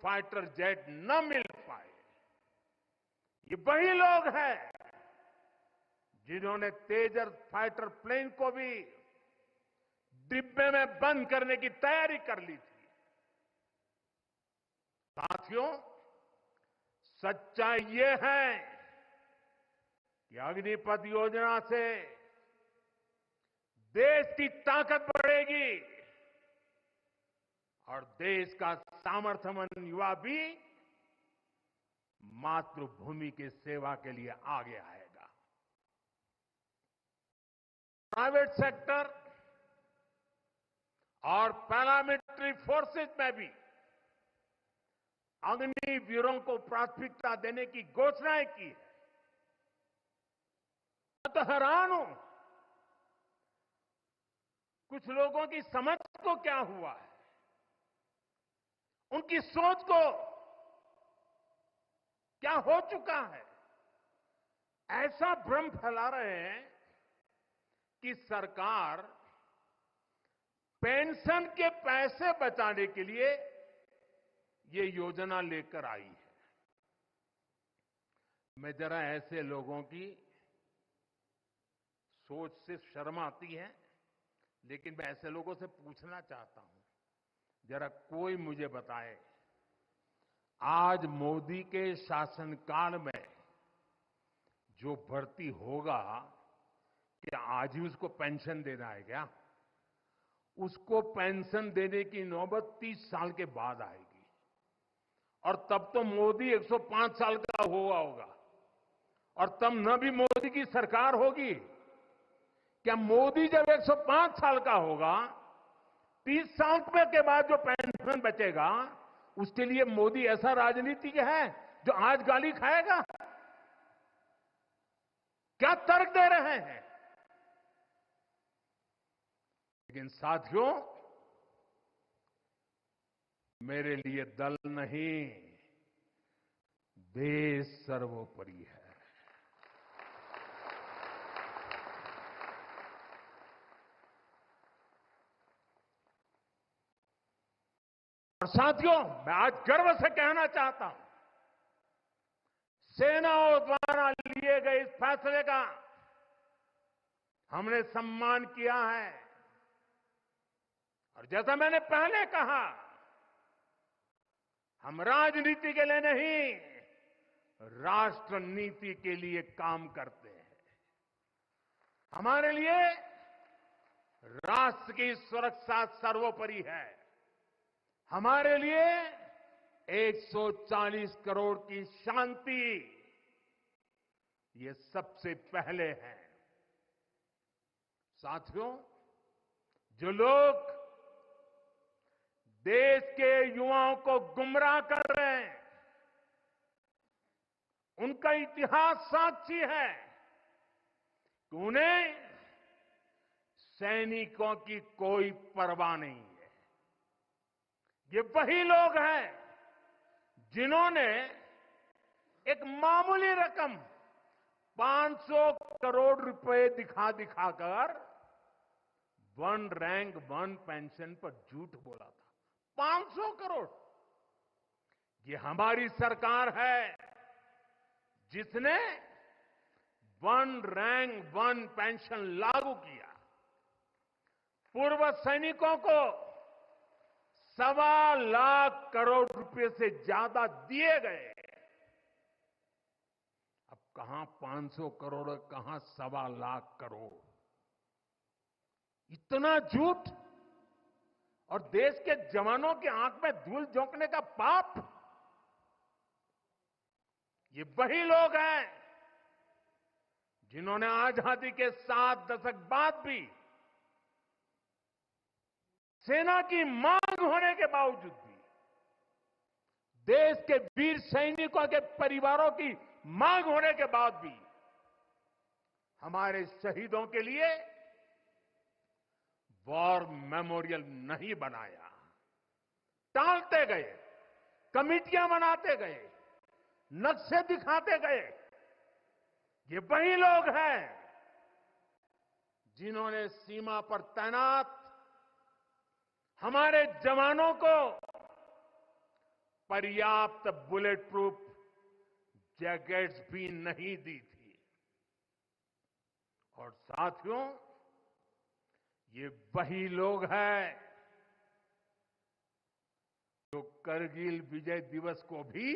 Fighter jet न मिल पाए। ये वही लोग हैं जिन्होंने तेजस फाइटर प्लेन को भी डिब्बे में बंद करने की तैयारी कर ली थी। साथियों, सच्चाई ये है कि अग्निपथ योजना से देश की ताकत बढ़ेगी और देश का सामर्थ्यवान युवा भी मातृभूमि की सेवा के लिए आगे आएगा। प्राइवेट सेक्टर और पैरामिलिट्री फोर्सेस में भी अग्निवीरों को प्राथमिकता देने की घोषणाएं की है। मैं तो हैरान हूं, कुछ लोगों की समझ को क्या हुआ है, उनकी सोच को क्या हो चुका है। ऐसा भ्रम फैला रहे हैं कि सरकार पेंशन के पैसे बचाने के लिए ये योजना लेकर आई है। मैं जरा ऐसे लोगों की सोच से शर्म आती है, लेकिन मैं ऐसे लोगों से पूछना चाहता हूं, जरा कोई मुझे बताए, आज मोदी के शासनकाल में जो भर्ती होगा, क्या आज ही उसको पेंशन देना है क्या? उसको पेंशन देने की नौबत 30 साल के बाद आएगी और तब तो मोदी 105 साल का हुआ होगा और तब न भी मोदी की सरकार होगी। क्या मोदी जब 105 साल का होगा, 30 साल के बाद जो पेंशन बचेगा उसके लिए मोदी ऐसा राजनीतिक है जो आज गाली खाएगा? क्या तर्क दे रहे हैं? लेकिन साथियों, मेरे लिए दल नहीं, देश सर्वोपरि है। और साथियों, मैं आज गर्व से कहना चाहता हूं, सेनाओं द्वारा लिए गए इस फैसले का हमने सम्मान किया है। और जैसा मैंने पहले कहा, हम राजनीति के लिए नहीं, राष्ट्र नीति के लिए काम करते हैं। हमारे लिए राष्ट्र की सुरक्षा सर्वोपरि है। हमारे लिए 140 करोड़ की शांति ये सबसे पहले है। साथियों, जो लोग देश के युवाओं को गुमराह कर रहे हैं, उनका इतिहास साक्षी है कि उन्हें सैनिकों की कोई परवाह नहीं है। ये वही लोग हैं जिन्होंने एक मामूली रकम 500 करोड़ रुपए दिखा दिखाकर वन रैंक वन पेंशन पर झूठ बोला था। 500 करोड़। ये हमारी सरकार है जिसने वन रैंक वन पेंशन लागू किया। पूर्व सैनिकों को 1.25 लाख करोड़ रुपए से ज्यादा दिए गए। अब कहां 500 करोड़, कहां 1.25 लाख करोड़। इतना झूठ और देश के जवानों की आंख में धूल झोंकने का पाप। ये वही लोग हैं जिन्होंने आजादी के 7 दशक बाद भी सेना की मांग होने के बावजूद भी, देश के वीर सैनिकों के परिवारों की मांग होने के बाद भी हमारे शहीदों के लिए वॉर मेमोरियल नहीं बनाया। टालते गए, कमिटियां बनाते गए, नक्शे दिखाते गए। ये वही लोग हैं जिन्होंने सीमा पर तैनात हमारे जवानों को पर्याप्त बुलेट प्रूफ जैकेट्स भी नहीं दी थी। और साथियों, ये वही लोग हैं जो करगिल विजय दिवस को भी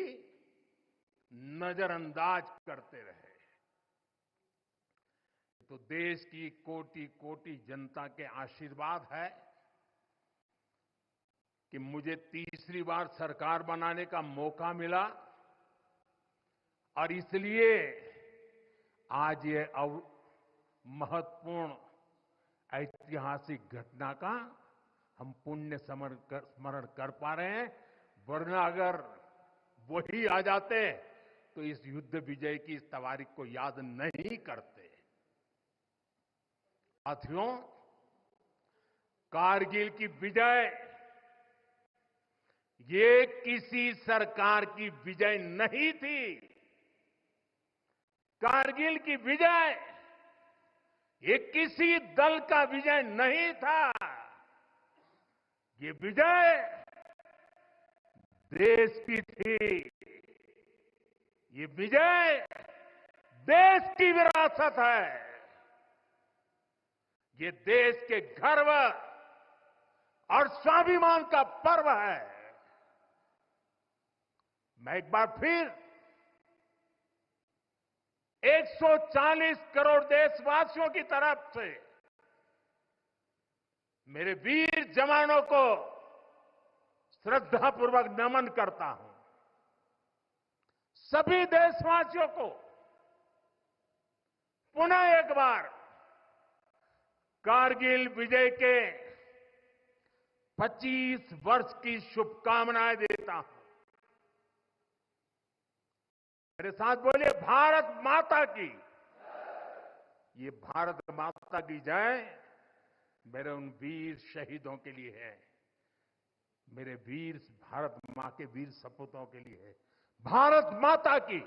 नजरअंदाज करते रहे। तो देश की कोटि कोटि जनता के आशीर्वाद है कि मुझे तीसरी बार सरकार बनाने का मौका मिला और इसलिए आज ये महत्वपूर्ण ऐतिहासिक घटना का हम पुण्य स्मरण कर पा रहे हैं। वरना अगर वही आ जाते तो इस युद्ध विजय की इस तारीख को याद नहीं करते। साथियों, कारगिल की विजय ये किसी सरकार की विजय नहीं थी। कारगिल की विजय ये किसी दल का विजय नहीं था। ये विजय देश की थी। ये विजय देश की विरासत है। ये देश के गर्व और स्वाभिमान का पर्व है। मैं एक बार फिर 140 करोड़ देशवासियों की तरफ से मेरे वीर जवानों को श्रद्धापूर्वक नमन करता हूं। सभी देशवासियों को पुनः एक बार कारगिल विजय के 25 वर्ष की शुभकामनाएं देता हूं। मेरे साथ बोलिए, भारत माता की। ये भारत माता की जय मेरे उन वीर शहीदों के लिए है, मेरे वीर भारत मां के वीर सपूतों के लिए है। भारत माता की,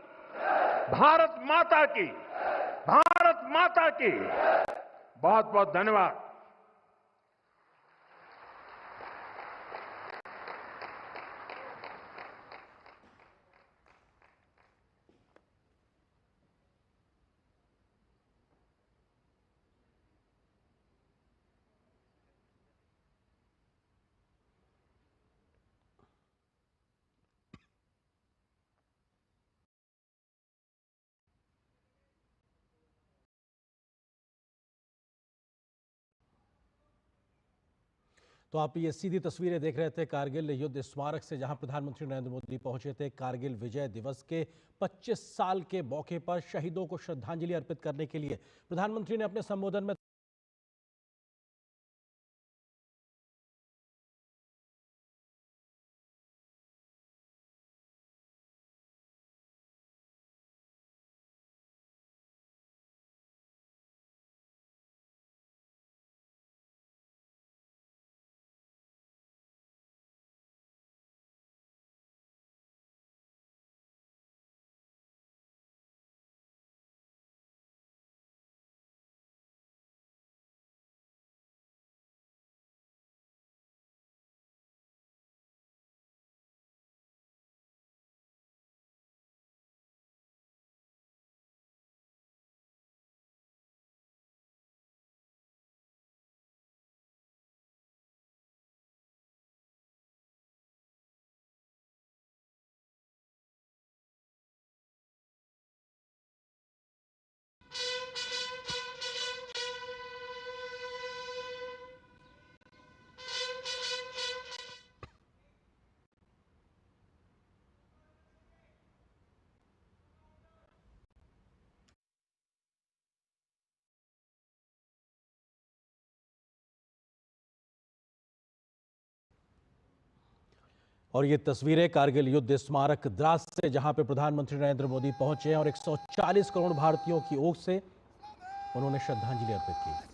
भारत माता की, भारत माता की। बहुत बहुत धन्यवाद। तो आप ये सीधी तस्वीरें देख रहे थे कारगिल युद्ध स्मारक से, जहां प्रधानमंत्री नरेंद्र मोदी पहुंचे थे। कारगिल विजय दिवस के 25 साल के मौके पर शहीदों को श्रद्धांजलि अर्पित करने के लिए प्रधानमंत्री ने अपने संबोधन में और ये तस्वीरें कारगिल युद्ध स्मारक द्रास से, जहां पे प्रधानमंत्री नरेंद्र मोदी पहुंचे और 140 करोड़ भारतीयों की ओर से उन्होंने श्रद्धांजलि अर्पित की।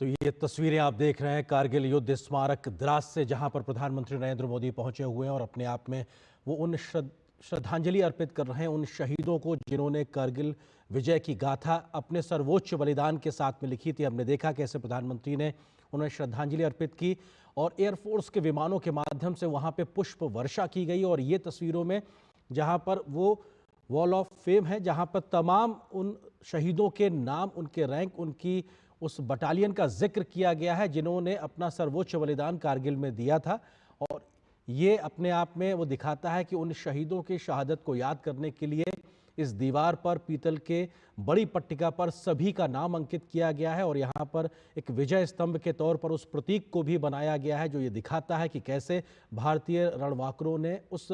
तो ये तस्वीरें आप देख रहे हैं कारगिल युद्ध स्मारक द्रास से, जहां पर प्रधानमंत्री नरेंद्र मोदी पहुंचे हुए हैं और अपने आप में वो उन श्रद्धांजलि अर्पित कर रहे हैं उन शहीदों को जिन्होंने कारगिल विजय की गाथा अपने सर्वोच्च बलिदान के साथ में लिखी थी। हमने देखा कैसे प्रधानमंत्री ने उन्हें श्रद्धांजलि अर्पित की और एयरफोर्स के विमानों के माध्यम से वहां पे पुष्प वर्षा की गई। और ये तस्वीरों में जहां पर वो वॉल ऑफ फेम है, जहां पर तमाम उन शहीदों के नाम, उनके रैंक, उनकी उस बटालियन का जिक्र किया गया है जिन्होंने अपना सर्वोच्च बलिदान कारगिल में दिया था। और ये अपने आप में वो दिखाता है कि उन शहीदों की शहादत को याद करने के लिए इस दीवार पर पीतल के बड़ी पट्टिका पर सभी का नाम अंकित किया गया है और यहाँ पर एक विजय स्तंभ के तौर पर उस प्रतीक को भी बनाया गया है जो ये दिखाता है कि कैसे भारतीय रणबांकुरों ने उस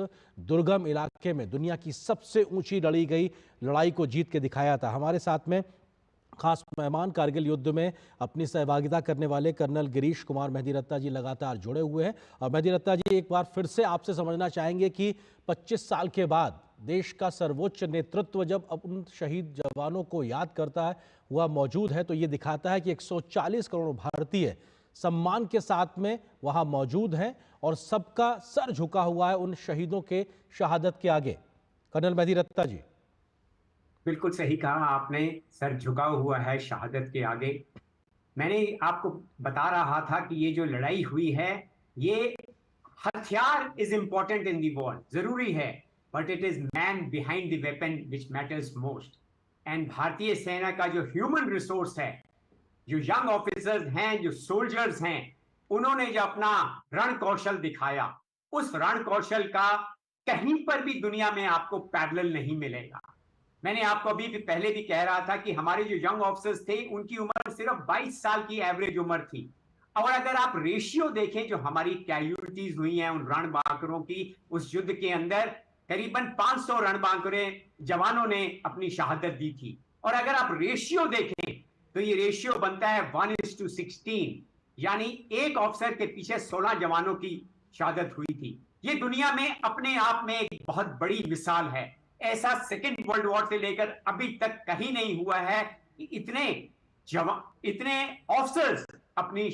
दुर्गम इलाके में दुनिया की सबसे ऊंची लड़ी गई लड़ाई को जीत के दिखाया था। हमारे साथ में खास मेहमान कारगिल युद्ध में अपनी सहभागिता करने वाले कर्नल गिरीश कुमार मेहदी रत्ता जी लगातार जुड़े हुए हैं। और मेहदी रत्ता जी, एक बार फिर से आपसे समझना चाहेंगे कि 25 साल के बाद देश का सर्वोच्च नेतृत्व जब अब उन शहीद जवानों को याद करता है, वह मौजूद है, तो ये दिखाता है कि 140 करोड़ भारतीय सम्मान के साथ में वहां मौजूद हैं और सबका सर झुका हुआ है उन शहीदों के शहादत के आगे। कर्नल मेहदी रत्ता जी। बिल्कुल सही कहा आपने, सर झुका हुआ है शहादत के आगे। मैंने आपको बता रहा था कि ये जो लड़ाई हुई है, ये हथियार is important in the war, जरूरी है, but it is man behind the weapon which matters most. And भारतीय सेना का जो ह्यूमन रिसोर्स है, जो यंग ऑफिसर्स हैं, जो सोल्जर्स हैं, उन्होंने जो अपना रण कौशल दिखाया, उस रण कौशल का कहीं पर भी दुनिया में आपको पैरेलल नहीं मिलेगा। मैंने आपको अभी भी पहले भी कह रहा था कि हमारे जो यंग ऑफिसर्स थे उनकी उम्र सिर्फ 22 साल की एवरेज उम्र थी। और अगर आप रेशियो देखें जो हमारी कैजुअलिटीज हुई हैं उन रणबांकुरों की, उस युद्ध के अंदर करीबन 500 रणबांकुरे जवानों ने अपनी शहादत दी थी। और अगर आप रेशियो देखें तो ये रेशियो बनता है 1:16, यानी एक ऑफिसर के पीछे 16 जवानों की शहादत हुई थी। ये दुनिया में अपने आप में एक बहुत बड़ी मिसाल है। ऐसा सेकेंड वर्ल्ड वॉर से लेकर अभी तक कहीं नहीं हुआ है कि इतने ऑफिसर्स अपनी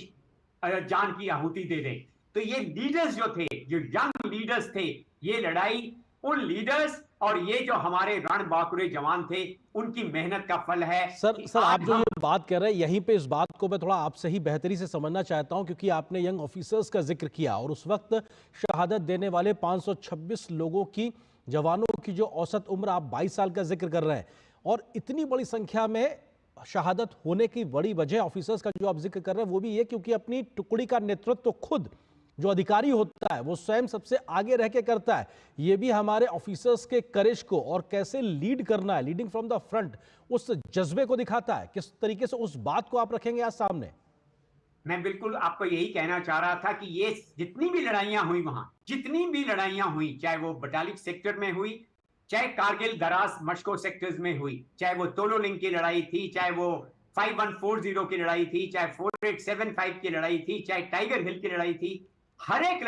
जान की आहुति दे दें। तो ये लीडर्स जो थे, जो यंग लीडर्स थे, ये लड़ाई उन लीडर्स और ये जो हमारे रणबांकुरे जवान थे, उनकी मेहनत का फल है। सर आप जो ये बात कर रहे हैं, यहीं पे इस बात को मैं थोड़ा आपसे ही बेहतरी से समझना चाहता हूं, क्योंकि आपने यंग ऑफिसर्स का जिक्र किया और उस वक्त शहादत देने वाले 526 लोगों की, जवानों की जो औसत उम्र आप 22 साल का जिक्र कर रहे हैं, और इतनी बड़ी संख्या में शहादत होने की बड़ी वजह ऑफिसर्स का जो आप जिक्र कर रहे हैं वो भी ये क्योंकि अपनी टुकड़ी का नेतृत्व तो खुद जो अधिकारी होता है वो स्वयं सबसे आगे रह के करता है। ये भी हमारे ऑफिसर्स के करेज को और कैसे लीड करना है, लीडिंग फ्रॉम द फ्रंट, उस जज्बे को दिखाता है। किस तरीके से उस बात को आप रखेंगे आज सामने? मैं बिल्कुल आपको यही कहना चाह रहा था कि ये जितनी भी लड़ाइयां हुई वहां, जितनी भी लड़ाइयां हुई, चाहे वो बटालिक सेक्टर में हुई, चाहे कारगिल दराज मशको सेक्टर्स में हुई, चाहे वो तोलोलिंग की लड़ाई थी, चाहे वो 5140 की लड़ाई थी, चाहे 4875 की लड़ाई थी, चाहे टाइगर हिल की लड़ाई थी, हर एक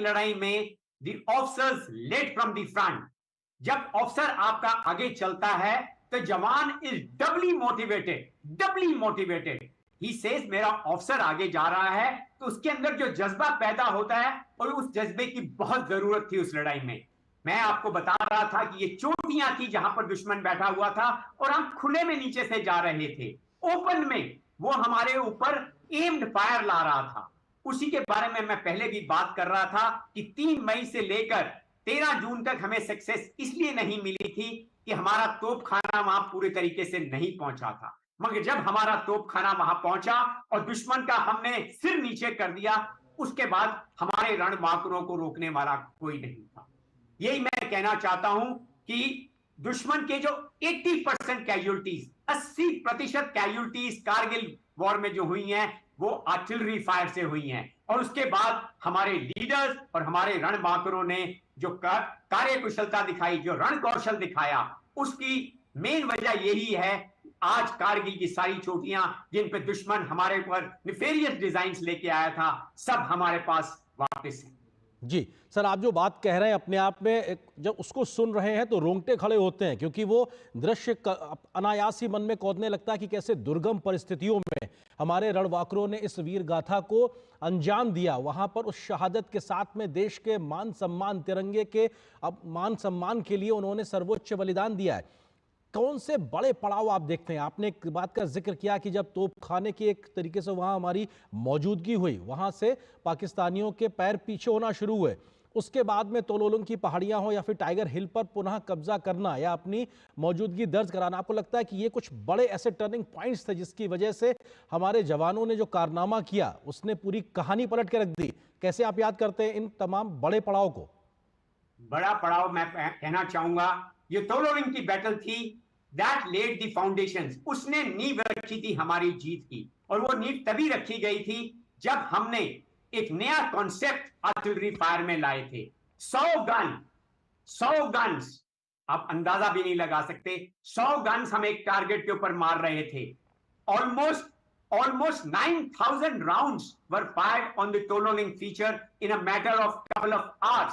लड़ाई में the officers led from the front. जब ऑफिसर आपका आगे चलता है तो जवान is doubly motivated. He says मेरा ऑफिसर आगे जा रहा है तो उसके अंदर जो जज्बा पैदा होता है, और उस जज्बे की बहुत जरूरत थी उस लड़ाई में। मैं आपको बता रहा था कि ये चोटियां थी जहां पर दुश्मन बैठा हुआ था और हम खुले में नीचे से जा रहे थे, ओपन में वो हमारे ऊपर एम्ड फायर ला रहा था। उसी के बारे में मैं पहले भी बात कर रहा था कि 3 मई से लेकर 13 जून तक हमें सक्सेस इसलिए नहीं मिली थी कि हमारा तोपखाना वहां पूरे तरीके से नहीं पहुंचा था। मगर जब हमारा तोपखाना वहां पहुंचा और दुश्मन का हमने सिर नीचे कर दिया, उसके बाद हमारे रणबांकुरों को रोकने वाला कोई नहीं था। यही मैं कहना चाहता हूं कि दुश्मन के जो 80% कैजुअलिटीज, 80% कैजुअलिटीज कारगिल वॉर में जो हुई हैं वो आर्टिलरी फायर से हुई हैं। और उसके बाद हमारे लीडर्स और हमारे रणबांकुरों ने जो कार्य कुशलता दिखाई, जो रण कौशल दिखाया, उसकी मेन वजह यही है आज कारगिल की सारी चोटियां जिन पे दुश्मन हमारे ऊपर निफेरियस डिजाइन्स लेके आया था, सब हमारे पास वापस है। जी सर, आप जो बात कह रहे हैं अपने आप में जब उसको सुन रहे हैं तो रोंगटे खड़े होते हैं, क्योंकि वो दृश्य अनायास ही मन में कौंधने लगता है कि कैसे दुर्गम परिस्थितियों में हमारे रणबांकुरों ने इस वीर गाथा को अंजाम दिया। वहां पर उस शहादत के साथ में देश के मान सम्मान, तिरंगे के मान सम्मान के लिए उन्होंने सर्वोच्च बलिदान दिया है। कौन से बड़े पड़ाव आप देखते हैं? आपने एक बात का जिक्र किया कि जब तोपखाने की एक तरीके से वहां हमारी मौजूदगी हुई, वहां से पाकिस्तानियों के पैर पीछे होना शुरू हुए, उसके बाद में तोलोलुंग की पहाड़ियां हो या फिर टाइगर हिल पर पुनः कब्जा करना या अपनी मौजूदगी दर्ज कराना, आपको लगता है कि ये कुछ बड़े ऐसे टर्निंग पॉइंट्स थे जिसकी वजह से हमारे जवानों ने जो कारनामा किया उसने पूरी कहानी पलट के रख दी? कैसे आप याद करते हैं इन तमाम बड़े पड़ाव को? बड़ा पड़ाव मैं कहना चाहूंगा, ये तोलोलिंग की बैटल थी, दैट लेड द फाउंडेशंस। उसने नींव रखी थी हमारी जीत की, और वो नींव तभी रखी गई थी जब हमने एक नया कॉन्सेप्ट आर्टिलरी फायर में लाए थे। 100 गन्स, आप अंदाजा भी नहीं लगा सकते, 100 गन्स हम एक टारगेट के ऊपर मार रहे थे। almost 9,000 rounds were fired on the Tololing feature in a matter of couple of hours.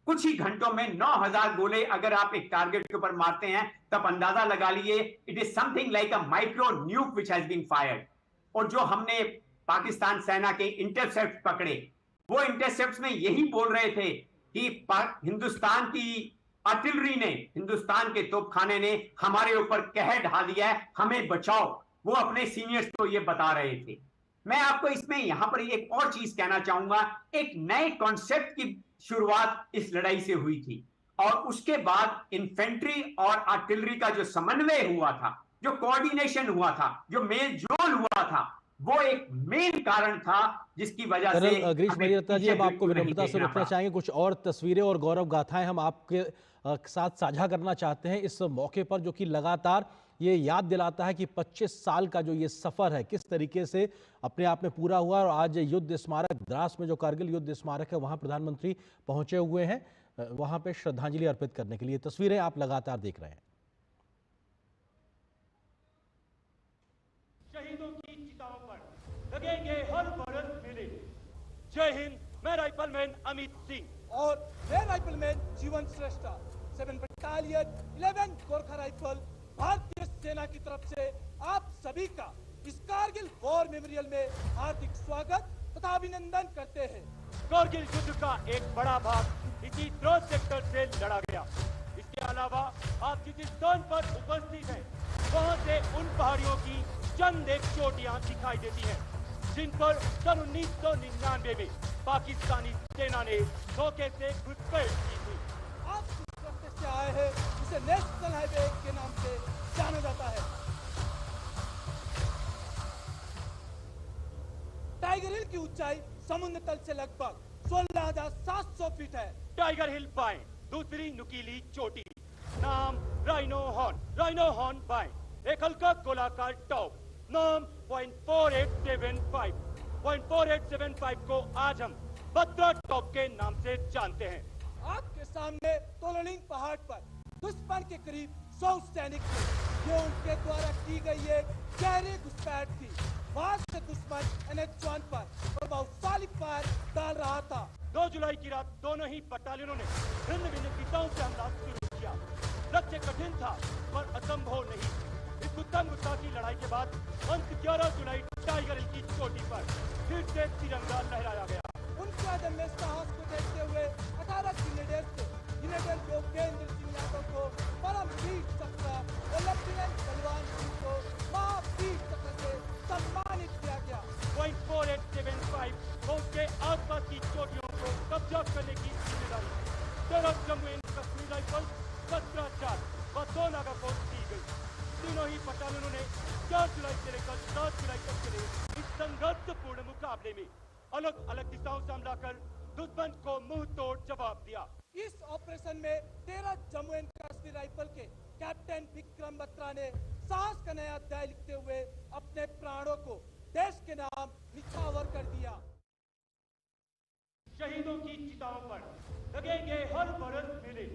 कुछ ही घंटों में 9,000 गोले अगर आप एक टारगेट के ऊपर मारते हैं तब अंदाजा लगा लिए, it is something like a micro nuke which has been fired. और जो हमने पाकिस्तान सेना के इंटरसेप्ट पकड़े, वो इंटरसेप्ट में यही बोल रहे थे कि हिंदुस्तान की आर्टिलरी ने, हिंदुस्तान के तोपखाने ने हमारे ऊपर कहर ढा दिया है, हमें बचाओ। वो अपने सीनियर्स को ये बता रहे थे। मैं आपको इसमें यहां पर एक और चीज कहना चाहूंगा, एक नए कॉन्सेप्ट की शुरुआत इस लड़ाई से हुई थी, और उसके बाद इन्फेंट्री और आर्टिलरी का जो समन्वय हुआ था, जो कोऑर्डिनेशन हुआ था, जो मेल जोल हुआ था, वो एक मेन कारण था जिसकी वजह से गिरीश मरियत्ता जी, अब आपको विनम्रता से रुकना चाहेंगे। कुछ और तस्वीरें और गौरव गाथाएं हम आपके साथ साझा करना चाहते हैं इस मौके पर, जो कि लगातार ये याद दिलाता है कि 25 साल का जो ये सफर है किस तरीके से अपने आप में पूरा हुआ। और आज युद्ध स्मारक द्रास में, जो कारगिल युद्ध स्मारक है, वहां प्रधानमंत्री पहुंचे हुए हैं वहां पे श्रद्धांजलि अर्पित करने के लिए। तस्वीरें आप लगातार देख रहे हैं। शहीदों की चिताओं पर लगेंगे हर बरस मेले। जय हिंद, मैं राइफलमैन अमित सिंह। और मैं राइफलमैन जीवन श्रेष्ठ, 7 बटालियन 11 गोरखा राइफल भारतीय सेना की तरफ से आप सभी का इस कारगिल वॉर मेमोरियल में हार्दिक स्वागत तथा अभिनंदन करते हैं। कारगिल युद्ध का एक बड़ा भाग इसी द्रोह सेक्टर से लड़ा गया। इसके अलावा आप जिस स्थान पर उपस्थित हैं, वहां से उन पहाड़ियों की चंद एक चोटियां दिखाई देती हैं, जिन पर सन 1999 में पाकिस्तानी सेना ने धोखे से घुसपैठ की थी। आप जिस रास्ते से आए हैं उसे नेशनल हाईवे के नाम से जाना जाता है। टाइगर हिल की ऊंचाई समुद्र तल से लगभग 16,700 फीट है। टाइगर हिल बाएं, दूसरी नुकीली चोटी, नाम राइनो हॉर्न बाएं, एक हल्का गोलाकार टॉप, नाम 0.4875 को आज हम बद्रा टॉप के नाम से जानते हैं। आपके सामने तोलोलिंग पहाड़ पर दुश्मन के करीब 100 सैनिक थे। ये उनके द्वारा की गई एक गहरी घुसपैठ थी। वहां से दुश्मन NH-1 पर प्रभावशाली फायर डाल रहा था। 2 जुलाई की रात दोनों ही बटालियनों ने भिन्न भिन्न दिशाओं से हमला शुरू किया। लक्ष्य कठिन था पर असंभव नहीं। इस उत्तम गुस्सा की लड़ाई के बाद अंत 11 जुलाई टाइगर हिल की चोटी पर फिर से तिरंगा लहराया गया। उनके अदम्य साहस को देखते हुए 18 ग्रेनेडियर थे, ग्रेनेडियर योगेंद्र सिंह यादव को परमवीर चक्र और लेफ्टिनेंट बलवान सिंह को महावीर चक्र से सम्मानित किया गया। 0.4875 और उसके आसपास की चोटियों को कब्जा करने की जिम्मेदारी 13 जम्मू एंड कश्मीर राइफल, 17 चार व 2 नागा को दी गई। तीनों ही बटालियनों ने 4 जुलाई से लेकर 7 जुलाई तक चले इस संघर्षपूर्ण मुकाबले में अलग अलग दिशाओं से हमला कर दुश्मन को मुंह तोड़ जवाब दिया। इस ऑपरेशन में 13 जम्मू एंड कश्मीर राइफल के कैप्टन विक्रम बत्रा ने साहस का नया अध्याय लिखते हुए अपने प्राणों को देश के नाम निछावर कर दिया। शहीदों की चिताओं पर लगेंगे हर बरस मेले।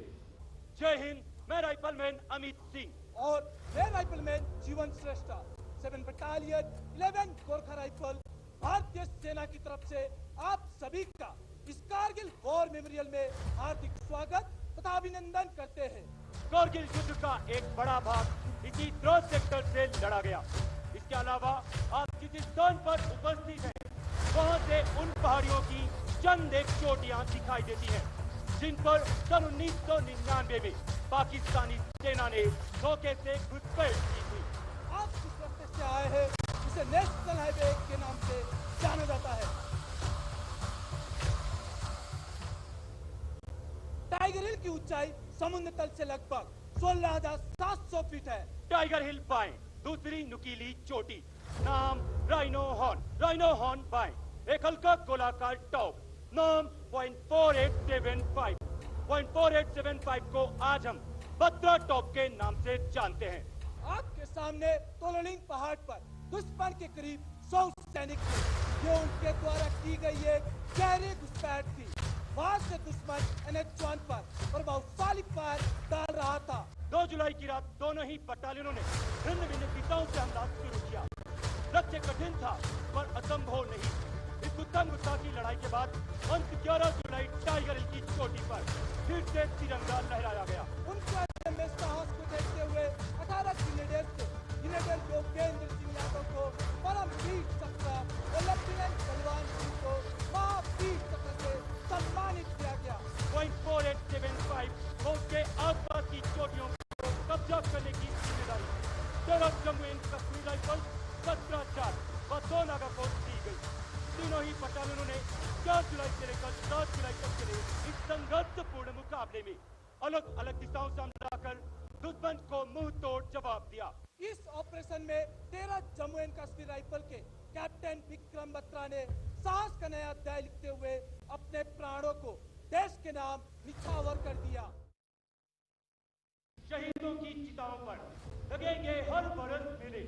जय हिंद, मैं राइफलमैन अमित सिंह। और मैं राइफलमैन जीवन श्रेष्ठ, 7 बटालियन 11 गोरखा राइफल भारतीय सेना की तरफ से आप सभी का इस कारगिल वॉर मेमोरियल में हार्दिक स्वागत तथा अभिनंदन करते हैं। कारगिल युद्ध का एक बड़ा भाग इसी द्रोण सेक्टर से लड़ा गया। इसके अलावा आप जिस स्थान पर उपस्थित हैं, वहां से उन पहाड़ियों की चंद एक चोटियां दिखाई देती हैं, जिन पर सन 1999 में पाकिस्तानी सेना ने धोखे से घुसपैठ की थी। आप जिस रास्ते से आए हैं उसे नेशनल हाईवे के नाम से जाना जाता है। टाइगर हिल की ऊंचाई समुद्र तल से लगभग 16,700 फीट है। टाइगर हिल बाएं, दूसरी नुकीली चोटी, नाम राइनो हॉर्न बाएं, एक हल्का गोलाकार टॉप, नाम 0.4875 को आज हम बत्रा टॉप के नाम से जानते हैं। आपके सामने तोललिंग पहाड़ पर दुश्मन के करीब 100 सैनिक थे। ये उनके द्वारा की गई एक गहरी घुसपैठ थी। वहां से दुश्मन NH-1 पर प्रभावशाली फायर डाल रहा था। 2 जुलाई की रात दोनों ही बटालियनों ने भिन्न भिन्न दिशाओं से हमला शुरू किया। लक्ष्य कठिन था पर असंभव नहीं। इस गुत्थम गुत्था की लड़ाई के बाद अंत 11 जुलाई टाइगर हिल की चोटी पर फिर से तिरंगा लहराया गया। उनके आदम में साहस को देखते हुए 18 ग्रेनेडियर्स थे। ग्रेनेडियर योगेंद्र सिंह यादव को परमवीर चक्र और लेफ्टिनेंट बलवान सिंह को महावीर चक्र से सम्मानित किया गया। 0.4875 के आसपास की चोटियों को कब्जा करने की जिम्मेदारी तेरह जम्मू एंड कश्मीर राइफल्स 17-4 व 2 नागा को दी गई। तीनों ही बटालियनों ने 4 जुलाई से लेकर 7 जुलाई तक चले इस संघर्षपूर्ण मुकाबले में अलग अलग दिशाओं से हमला कर दुश्मन को मुंह तोड़ जवाब दिया। इस ऑपरेशन में 13 जम्मू एंड कश्मीर राइफल के कैप्टन विक्रम बत्रा ने साहस का नया अध्याय लिखते हुए अपने प्राणों को देश के नाम निछावर कर दिया। शहीदों की चिताओं पर लगेंगे हर बरस मेले।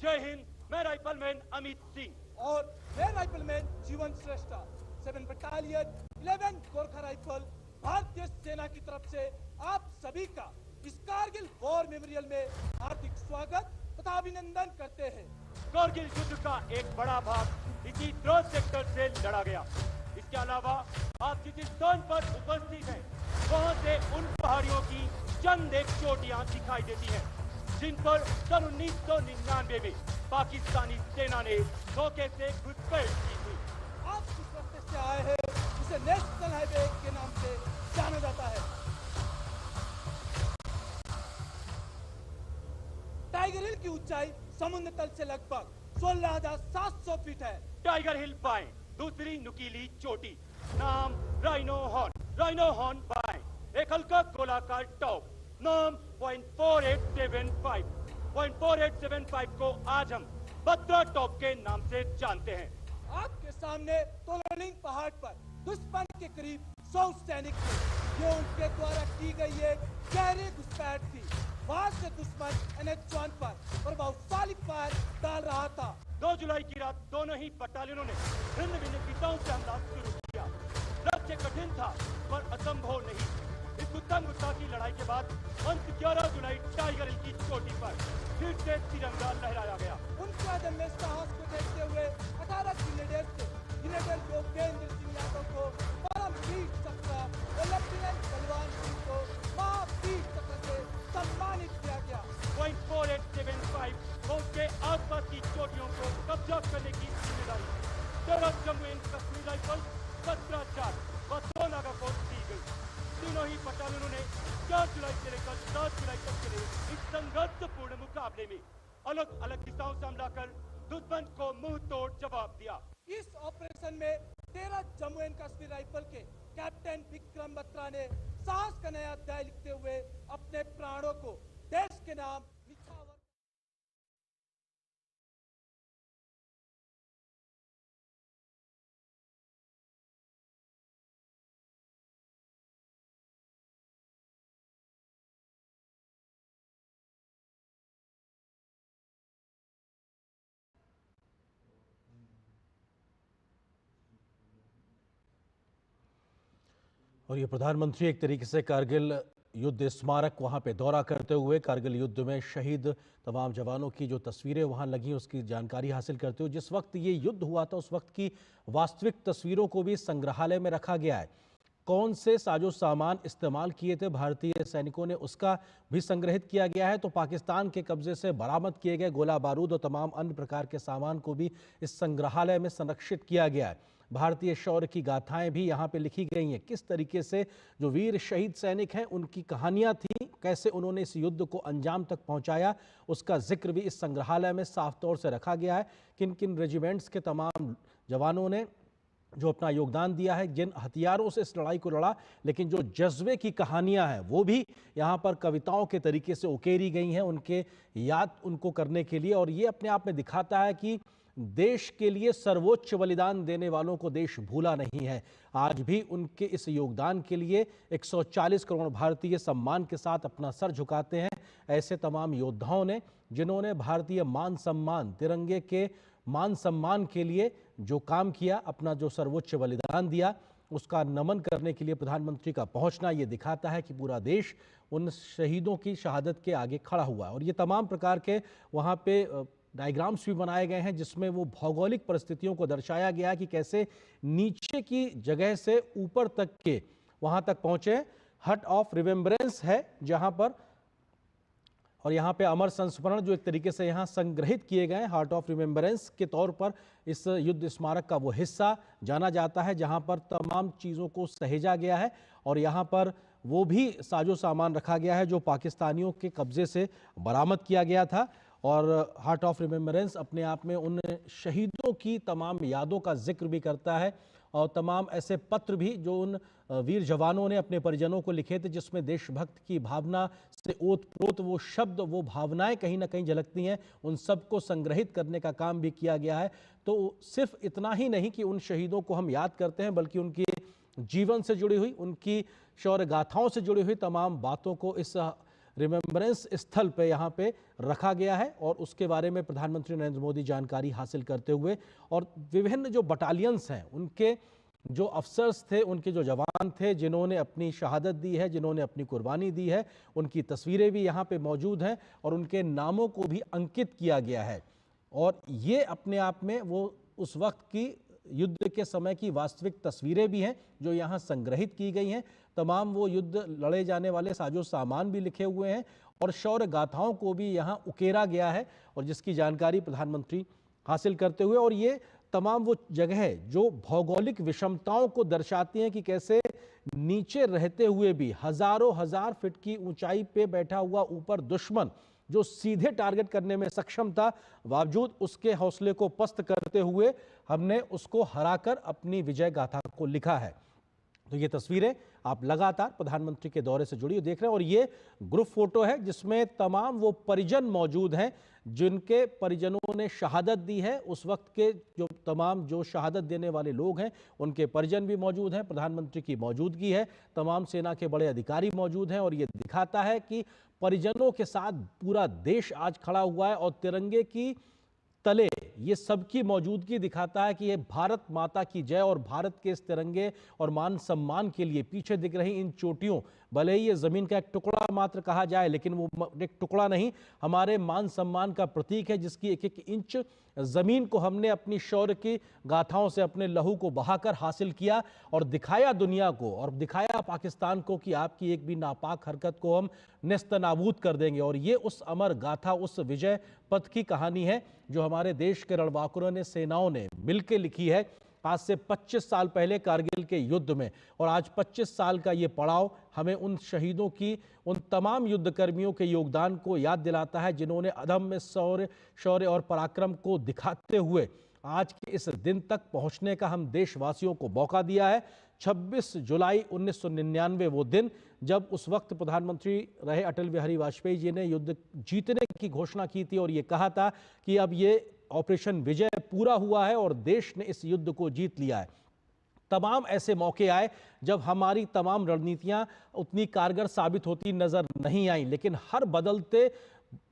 जय हिंद, मैं राइफलमैन अमित सिंह और मैं राइफलमैन जीवन श्रेष्ठा 7 बटालियन 11 गोरखा राइफल भारतीय सेना की तरफ से आप सभी का इस कारगिल वॉर मेमोरियल में हार्दिक स्वागत तथा अभिनंदन करते हैं। कारगिल युद्ध का एक बड़ा भाग इसी द्रोण सेक्टर से लड़ा गया। इसके अलावा आप जिस स्थान पर उपस्थित हैं, वहां से उन पहाड़ियों की चंद एक चोटियां दिखाई देती हैं, जिन पर सन 1999 में पाकिस्तानी सेना ने धोखे से घुसपैठ की थी। आप जिस रास्ते से आए हैं उसे नेशनल हाईवे के नाम से जाना जाता है। टाइगर हिल की ऊंचाई समुद्र तल से लगभग 16,700 फीट है। टाइगर हिल बाएं, दूसरी नुकीली चोटी, नाम राइनो हॉर्न बाएं, एक हल्का गोलाकार टॉप, नाम 0.4875 को आज हम बत्रा टॉप के नाम से जानते हैं। आपके सामने तोललिंग पहाड़ पर दुश्मन के करीब 100 सैनिक थे। ये उनके द्वारा की गई एक गहरी घुसपैठ थी। वहां से दुश्मन NH-1 पर प्रभावशाली फायर डाल रहा था। 2 जुलाई की रात दोनों ही बटालियनों ने भिन्न भिन्न दिशाओं से हमला शुरू किया। लक्ष्य कठिन था पर असंभव नहीं। इस गुत्थम गुत्था की लड़ाई के बाद अंत 11 जुलाई टाइगर हिल की चोटी पर फिर से तिरंगा लहराया गया। उनके आदम में साहस को देखते हुए 18 ग्रेनेडियर्स थे। ग्रेनेडियर योगेंद्र सिंह यादव को परमवीर चक्र और लेफ्टिनेंट बलवान सिंह को महावीर चक्र से सम्मानित किया गया। 0.4875 के आसपास की चोटियों को कब्जा करने की जिम्मेदारी 13 जम्मू एंड कश्मीर राइफल्स 17-4 व 2 नागा को दी गई। तीनों ही बटालियनों ने 4 जुलाई से लेकर 7 जुलाई तक चले इस संघर्षपूर्ण मुकाबले में अलग अलग दिशाओं से हमला कर दुश्मन को मुंह तोड़ जवाब दिया। इस ऑपरेशन में 13 जम्मू एंड कश्मीर राइफल के कैप्टन विक्रम बत्रा ने साहस का नया अध्याय लिखते हुए अपने प्राणों को देश के नाम निछावर। और ये प्रधानमंत्री एक तरीके से कारगिल युद्ध स्मारक वहां पे दौरा करते हुए कारगिल युद्ध में शहीद तमाम जवानों की जो तस्वीरें वहां लगी उसकी जानकारी हासिल करते हुए जिस वक्त ये युद्ध हुआ था उस वक्त की वास्तविक तस्वीरों को भी संग्रहालय में रखा गया है। कौन से साजो सामान इस्तेमाल किए थे भारतीय सैनिकों ने उसका भी संग्रहित किया गया है। तो पाकिस्तान के कब्जे से बरामद किए गए गोला बारूद और तमाम अन्य प्रकार के सामान को भी इस संग्रहालय में संरक्षित किया गया है। भारतीय शौर्य की गाथाएं भी यहाँ पे लिखी गई हैं। किस तरीके से जो वीर शहीद सैनिक हैं उनकी कहानियां थी, कैसे उन्होंने इस युद्ध को अंजाम तक पहुंचाया, उसका जिक्र भी इस संग्रहालय में साफ तौर से रखा गया है। किन किन रेजिमेंट्स के तमाम जवानों ने जो अपना योगदान दिया है, जिन हथियारों से इस लड़ाई को लड़ा, लेकिन जो जज्बे की कहानियां हैं वो भी यहाँ पर कविताओं के तरीके से उकेरी गई हैं उनके याद उनको करने के लिए। और ये अपने आप में दिखाता है कि देश के लिए सर्वोच्च बलिदान देने वालों को देश भूला नहीं है। आज भी उनके इस योगदान के लिए 140 करोड़ भारतीय सम्मान के साथ अपना सर झुकाते हैं। ऐसे तमाम योद्धाओं ने जिन्होंने भारतीय मान सम्मान, तिरंगे के मान सम्मान के लिए जो काम किया, अपना जो सर्वोच्च बलिदान दिया, उसका नमन करने के लिए प्रधानमंत्री का पहुंचना ये दिखाता है कि पूरा देश उन शहीदों की शहादत के आगे खड़ा हुआ है। और ये तमाम प्रकार के वहाँ पे डायग्राम्स भी बनाए गए हैं जिसमें वो भौगोलिक परिस्थितियों को दर्शाया गया है कि कैसे नीचे की जगह से ऊपर तक के वहां तक पहुंचे। हट ऑफ रिमेम्बरेंस है जहां पर, और यहाँ पे अमर संस्मरण जो एक तरीके से यहाँ संग्रहित किए गए हार्ट ऑफ रिमेम्बरेंस के तौर पर इस युद्ध स्मारक का वो हिस्सा जाना जाता है जहाँ पर तमाम चीज़ों को सहेजा गया है और यहाँ पर वो भी साजो सामान रखा गया है जो पाकिस्तानियों के कब्जे से बरामद किया गया था। और हार्ट ऑफ रिमेम्बरेंस अपने आप में उन शहीदों की तमाम यादों का जिक्र भी करता है और तमाम ऐसे पत्र भी जो उन वीर जवानों ने अपने परिजनों को लिखे थे जिसमें देशभक्त की भावना से ओतप्रोत वो शब्द, वो भावनाएं कहीं ना कहीं झलकती हैं, उन सबको संग्रहित करने का काम भी किया गया है। तो सिर्फ इतना ही नहीं कि उन शहीदों को हम याद करते हैं बल्कि उनके जीवन से जुड़ी हुई, उनकी शौर्य गाथाओं से जुड़ी हुई तमाम बातों को इस रिमेम्बरेंस स्थल पे यहाँ पे रखा गया है और उसके बारे में प्रधानमंत्री नरेंद्र मोदी जानकारी हासिल करते हुए और विभिन्न जो बटालियंस हैं उनके जो अफसर्स थे, उनके जो जवान थे जिन्होंने अपनी शहादत दी है, जिन्होंने अपनी कुर्बानी दी है, उनकी तस्वीरें भी यहाँ पे मौजूद हैं और उनके नामों को भी अंकित किया गया है। और ये अपने आप में वो उस वक्त की युद्ध के समय की वास्तविक तस्वीरें भी हैं जो यहाँ संग्रहित की गई हैं। तमाम वो युद्ध लड़े जाने वाले साजो सामान भी लिखे हुए हैं और शौर्य गाथाओं को भी यहाँ उकेरा गया है और जिसकी जानकारी प्रधानमंत्री हासिल करते हुए, और ये तमाम वो जगह जो भौगोलिक विषमताओं को दर्शाती हैं कि कैसे नीचे रहते हुए भी हजारों हजार फीट की ऊंचाई पे बैठा हुआ ऊपर दुश्मन जो सीधे टारगेट करने में सक्षम था, बावजूद उसके हौसले को पस्त करते हुए हमने उसको हराकर अपनी विजय गाथा को लिखा है। तो ये तस्वीरें आप लगातार प्रधानमंत्री के दौरे से जुड़ी देख रहे हैं और ये ग्रुप फोटो है जिसमें तमाम वो परिजन मौजूद हैं जिनके परिजनों ने शहादत दी है। उस वक्त के जो तमाम जो शहादत देने वाले लोग हैं उनके परिजन भी मौजूद हैं, प्रधानमंत्री की मौजूदगी है, तमाम सेना के बड़े अधिकारी मौजूद हैं और ये दिखाता है कि परिजनों के साथ पूरा देश आज खड़ा हुआ है और तिरंगे की तले ये सबकी मौजूदगी दिखाता है कि ये भारत माता की जय और भारत के इस तिरंगे और मान सम्मान के लिए पीछे दिख रही इन चोटियों, भले ही ये जमीन का एक टुकड़ा मात्र कहा जाए लेकिन वो एक टुकड़ा नहीं, हमारे मान सम्मान का प्रतीक है जिसकी एक एक इंच जमीन को हमने अपनी शौर्य की गाथाओं से अपने लहू को बहाकर हासिल किया और दिखाया दुनिया को और दिखाया पाकिस्तान को कि आपकी एक भी नापाक हरकत को हम नेस्तनाबूद कर देंगे। और ये उस अमर गाथा, उस विजय पथ की कहानी है जो हमारे देश के रणबांकुरों ने, सेनाओं ने मिलकर लिखी है आज से 25 साल पहले कारगिल के युद्ध में। और आज 25 साल का ये पड़ाव हमें उन शहीदों की, उन तमाम युद्धकर्मियों के योगदान को याद दिलाता है जिन्होंने अदम्य शौर्य और पराक्रम को दिखाते हुए आज के इस दिन तक पहुंचने का हम देशवासियों को मौका दिया है। 26 जुलाई 1999 वो दिन जब उस वक्त प्रधानमंत्री रहे अटल बिहारी वाजपेयी जी ने युद्ध जीतने की घोषणा की थी और ये कहा था कि अब ये ऑपरेशन विजय पूरा हुआ है और देश ने इस युद्ध को जीत लिया है। तमाम ऐसे मौके आए जब हमारी तमाम रणनीतियां उतनी कारगर साबित होती नजर नहीं आई, लेकिन हर बदलते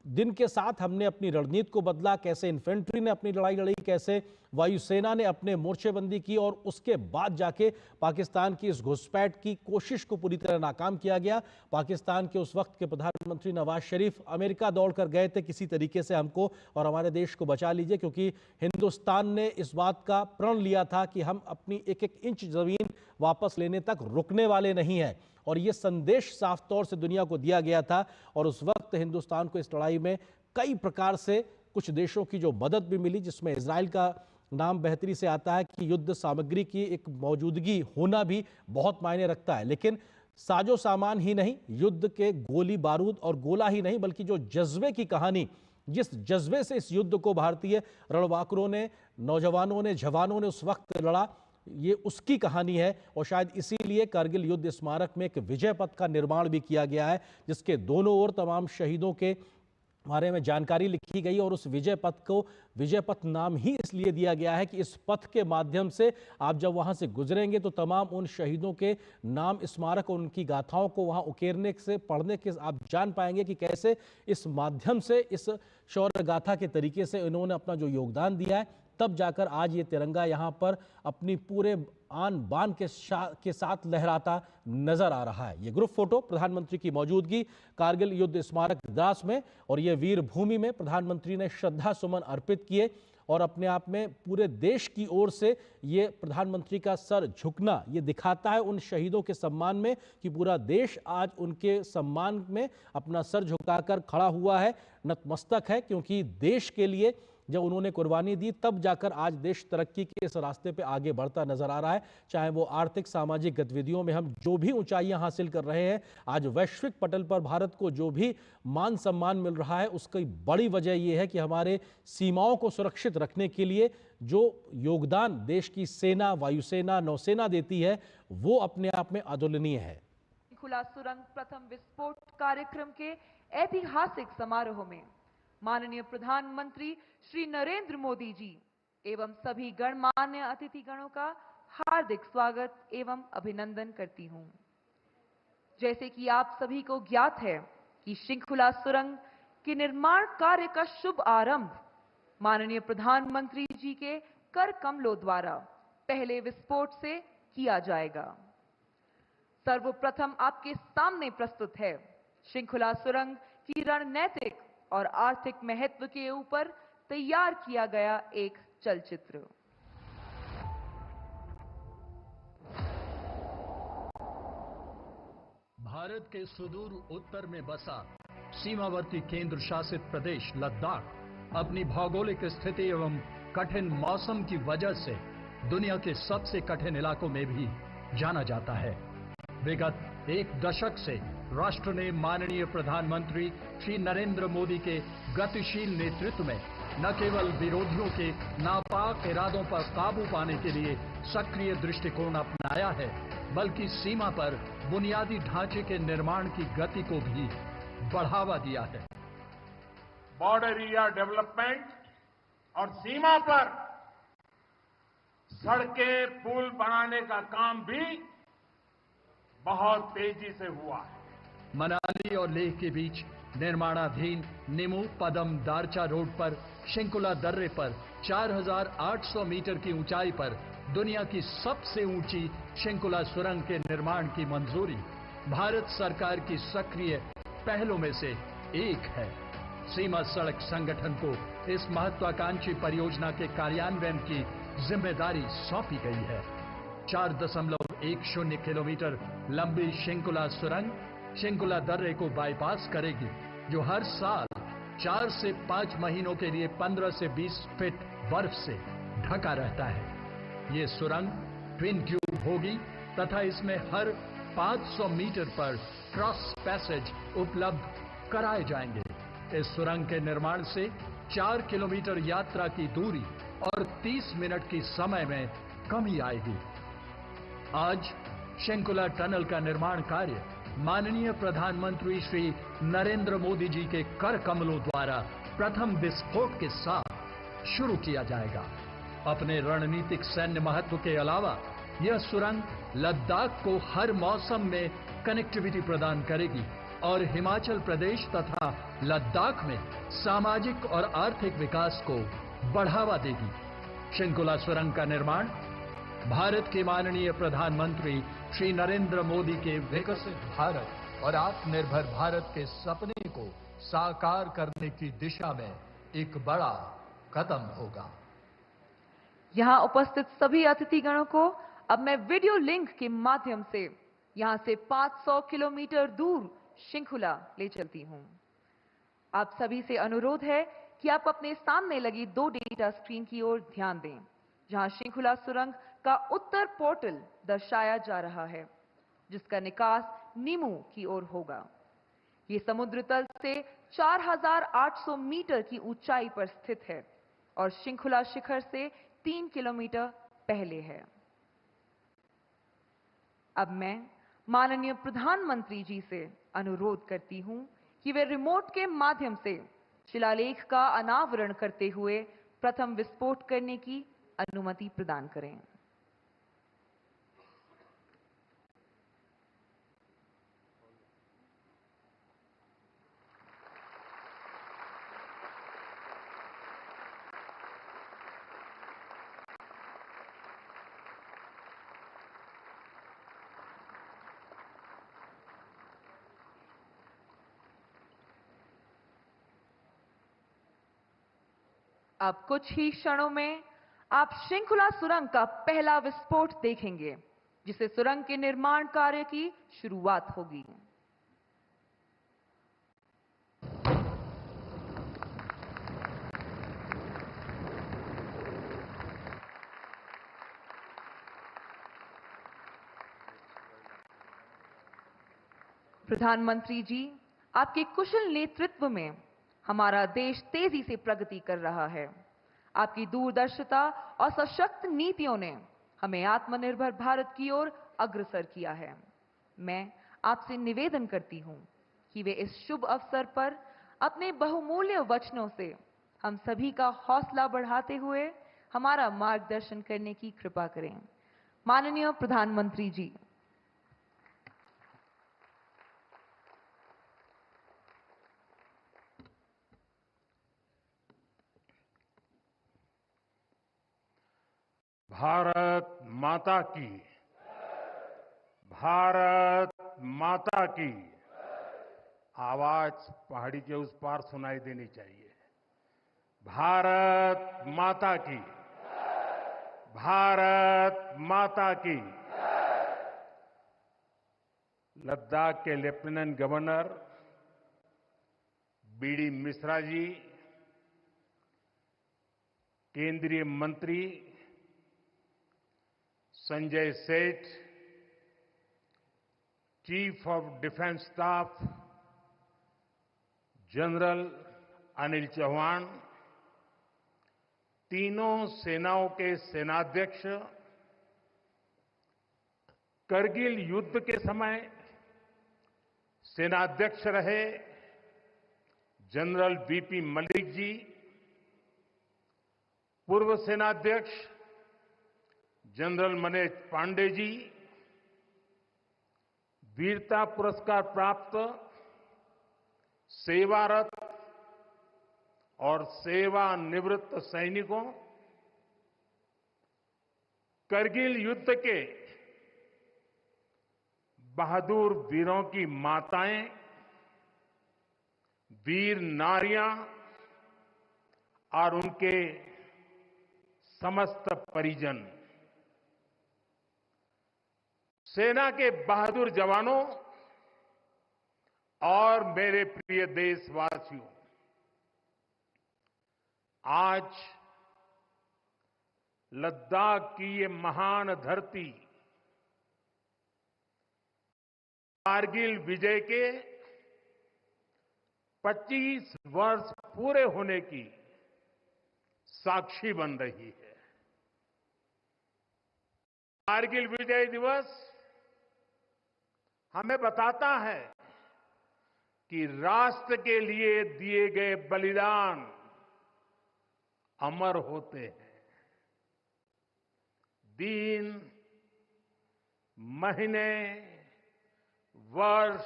दिन के साथ हमने अपनी रणनीति को बदला, कैसे इन्फेंट्री ने अपनी लड़ाई लड़ी, कैसे वायुसेना ने अपने मोर्चेबंदी की और उसके बाद जाके पाकिस्तान की इस घुसपैठ की कोशिश को पूरी तरह नाकाम किया गया। पाकिस्तान के उस वक्त के प्रधानमंत्री नवाज शरीफ अमेरिका दौड़कर गए थे किसी तरीके से हमको और हमारे देश को बचा लीजिए, क्योंकि हिंदुस्तान ने इस बात का प्रण लिया था कि हम अपनी एक एक इंच जमीन वापस लेने तक रुकने वाले नहीं हैं। और ये संदेश साफ तौर से दुनिया को दिया गया था और उस वक्त हिंदुस्तान को इस लड़ाई में कई प्रकार से कुछ देशों की जो मदद भी मिली, जिसमें इजराइल का नाम बेहतरी से आता है कि युद्ध सामग्री की एक मौजूदगी होना भी बहुत मायने रखता है। लेकिन साजो सामान ही नहीं, युद्ध के गोली बारूद और गोला ही नहीं, बल्कि जो जज्बे की कहानी, जिस जज्बे से इस युद्ध को भारतीय रणबांकुरों ने, नौजवानों ने, जवानों ने उस वक्त लड़ा, ये उसकी कहानी है। और शायद इसीलिए कारगिल युद्ध स्मारक में एक विजय पथ का निर्माण भी किया गया है, जिसके दोनों ओर तमाम शहीदों के बारे में जानकारी लिखी गई। और उस विजय पथ को विजय पथ नाम ही इसलिए दिया गया है कि इस पथ के माध्यम से आप जब वहां से गुजरेंगे तो तमाम उन शहीदों के नाम, स्मारक और उनकी गाथाओं को वहां उकेरने से, पढ़ने के आप जान पाएंगे कि कैसे इस माध्यम से, इस शौर्य गाथा के तरीके से इन्होंने अपना जो योगदान दिया है, तब जाकर आज ये तिरंगा यहाँ पर अपनी पूरे आन बान के साथ लहराता नजर आ रहा है। ये ग्रुप फोटो प्रधानमंत्री की मौजूदगी कारगिल युद्ध स्मारक द्रास में और ये वीर भूमि में प्रधानमंत्री ने श्रद्धा सुमन अर्पित किए और अपने आप में पूरे देश की ओर से ये प्रधानमंत्री का सर झुकना ये दिखाता है उन शहीदों के सम्मान में कि पूरा देश आज उनके सम्मान में अपना सर झुकाकर खड़ा हुआ है, नतमस्तक है, क्योंकि देश के लिए जब उन्होंने कुर्बानी दी तब जाकर आज देश तरक्की के इस रास्ते पे आगे बढ़ता नजर आ रहा है। चाहे वो आर्थिक सामाजिक गतिविधियों में हम जो भी ऊंचाइयां हासिल कर रहे हैं, आज वैश्विक पटल पर भारत को जो भी मान सम्मान मिल रहा है, उसकी बड़ी वजह यह है कि हमारे सीमाओं को सुरक्षित रखने के लिए जो योगदान देश की सेना, वायुसेना, नौसेना देती है, वो अपने आप में अतुलनीय है। खुला सुरंग प्रथम विस्फोट कार्यक्रम के ऐतिहासिक समारोह में माननीय प्रधानमंत्री श्री नरेंद्र मोदी जी एवं सभी गणमान्य अतिथिगणों का हार्दिक स्वागत एवं अभिनंदन करती हूं। जैसे कि आप सभी को ज्ञात है कि शृंखला सुरंग के निर्माण कार्य का शुभ आरंभ माननीय प्रधानमंत्री जी के कर कमलों द्वारा पहले विस्फोट से किया जाएगा। सर्वप्रथम आपके सामने प्रस्तुत है शृंखला सुरंग की रणनीतिक और आर्थिक महत्व के ऊपर तैयार किया गया एक चलचित्र। भारत के सुदूर उत्तर में बसा सीमावर्ती केंद्र शासित प्रदेश लद्दाख अपनी भौगोलिक स्थिति एवं कठिन मौसम की वजह से दुनिया के सबसे कठिन इलाकों में भी जाना जाता है। विगत एक दशक से राष्ट्र ने माननीय प्रधानमंत्री श्री नरेंद्र मोदी के गतिशील नेतृत्व में न केवल विरोधियों के नापाक इरादों पर काबू पाने के लिए सक्रिय दृष्टिकोण अपनाया है, बल्कि सीमा पर बुनियादी ढांचे के निर्माण की गति को भी बढ़ावा दिया है। बॉर्डर एरिया डेवलपमेंट और सीमा पर सड़कें, पुल बनाने का काम भी बहुत तेजी से हुआ है। मनाली और लेह के बीच निर्माणाधीन निमू पदम दारचा रोड पर शृंखला दर्रे पर 4,800 मीटर की ऊंचाई पर दुनिया की सबसे ऊंची शृंखला सुरंग के निर्माण की मंजूरी भारत सरकार की सक्रिय पहलों में से एक है। सीमा सड़क संगठन को इस महत्वाकांक्षी परियोजना के कार्यान्वयन की जिम्मेदारी सौंपी गई है। 4.10 किलोमीटर लंबी शृंखला सुरंग शृंखला दर्रे को बाईपास करेगी, जो हर साल 4 से 5 महीनों के लिए 15 से 20 फीट बर्फ से ढका रहता है। ये सुरंग ट्विन ट्यूब होगी तथा इसमें हर 500 मीटर पर क्रॉस पैसेज उपलब्ध कराए जाएंगे। इस सुरंग के निर्माण से 4 किलोमीटर यात्रा की दूरी और 30 मिनट की समय में कमी आएगी। आज शृंखला टनल का निर्माण कार्य माननीय प्रधानमंत्री श्री नरेंद्र मोदी जी के कर कमलों द्वारा प्रथम विस्फोट के साथ शुरू किया जाएगा। अपने रणनीतिक सैन्य महत्व के अलावा यह सुरंग लद्दाख को हर मौसम में कनेक्टिविटी प्रदान करेगी और हिमाचल प्रदेश तथा लद्दाख में सामाजिक और आर्थिक विकास को बढ़ावा देगी। शंकुला सुरंग का निर्माण भारत के माननीय प्रधानमंत्री श्री नरेंद्र मोदी के विकसित भारत और आत्मनिर्भर भारत के सपने को साकार करने की दिशा में एक बड़ा कदम होगा। यहां उपस्थित सभी अतिथिगणों को अब मैं वीडियो लिंक के माध्यम से यहां से 500 किलोमीटर दूर शंकुला ले चलती हूं। आप सभी से अनुरोध है कि आप अपने सामने लगी 2 डेटा स्क्रीन की ओर ध्यान दें, जहां शंकुला सुरंग का उत्तर पोर्टल दर्शाया जा रहा है, जिसका निकास नीमू की ओर होगा। ये समुद्र तल से 4,800 मीटर की ऊंचाई पर स्थित है और शंकुला शिखर से 3 किलोमीटर पहले है। अब मैं माननीय प्रधानमंत्री जी से अनुरोध करती हूं कि वे रिमोट के माध्यम से शिलालेख का अनावरण करते हुए प्रथम विस्फोट करने की अनुमति प्रदान करें। अब कुछ ही क्षणों में आप शंकुला सुरंग का पहला विस्फोट देखेंगे, जिससे सुरंग के निर्माण कार्य की शुरुआत होगी। प्रधानमंत्री जी, आपके कुशल नेतृत्व में हमारा देश तेजी से प्रगति कर रहा है। आपकी दूरदर्शिता और सशक्त नीतियों ने हमें आत्मनिर्भर भारत की ओर अग्रसर किया है। मैं आपसे निवेदन करती हूं कि वे इस शुभ अवसर पर अपने बहुमूल्य वचनों से हम सभी का हौसला बढ़ाते हुए हमारा मार्गदर्शन करने की कृपा करें। माननीय प्रधानमंत्री जी। भारत माता की, भारत माता की आवाज पहाड़ी के उस पार सुनाई देनी चाहिए। भारत माता की, भारत माता की। लद्दाख के lieutenant governor BD Mishra ji, केंद्रीय मंत्री Sanjay Seth, chief of defence staff general Anil Chauhan, तीनों सेनाओं के सेनाध्यक्ष, करगिल युद्ध के समय सेनाध्यक्ष रहे जनरल वीपी मलिक जी, पूर्व सेनाध्यक्ष जनरल मनोज पांडे जी, वीरता पुरस्कार प्राप्त सेवारत और सेवानिवृत्त सैनिकों, करगिल युद्ध के बहादुर वीरों की माताएं, वीर नारियां और उनके समस्त परिजन, सेना के बहादुर जवानों और मेरे प्रिय देशवासियों, आज लद्दाख की ये महान धरती कारगिल विजय के 25 वर्ष पूरे होने की साक्षी बन रही है। कारगिल विजय दिवस हमें बताता है कि राष्ट्र के लिए दिए गए बलिदान अमर होते हैं। दिन, महीने, वर्ष,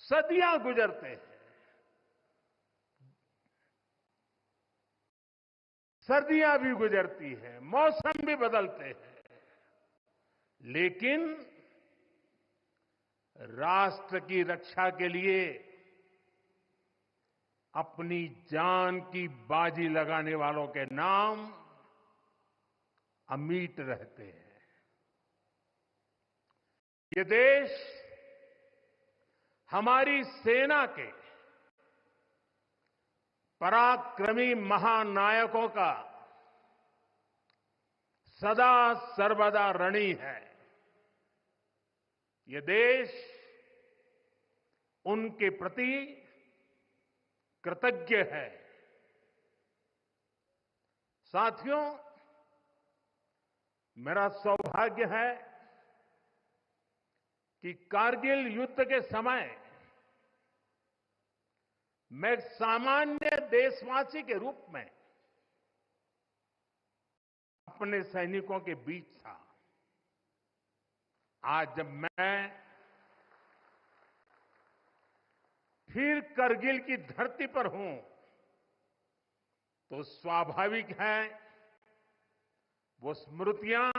सदियां गुजरते हैं, सर्दियां भी गुजरती हैं, मौसम भी बदलते हैं, लेकिन राष्ट्र की रक्षा के लिए अपनी जान की बाजी लगाने वालों के नाम अमिट रहते हैं। ये देश हमारी सेना के पराक्रमी महानायकों का सदा सर्वदा ऋणी है। ये देश उनके प्रति कृतज्ञ है। साथियों, मेरा सौभाग्य है कि कारगिल युद्ध के समय मैं एक सामान्य देशवासी के रूप में अपने सैनिकों के बीच था। आज जब मैं फिर करगिल की धरती पर हूं, तो स्वाभाविक है वो स्मृतियां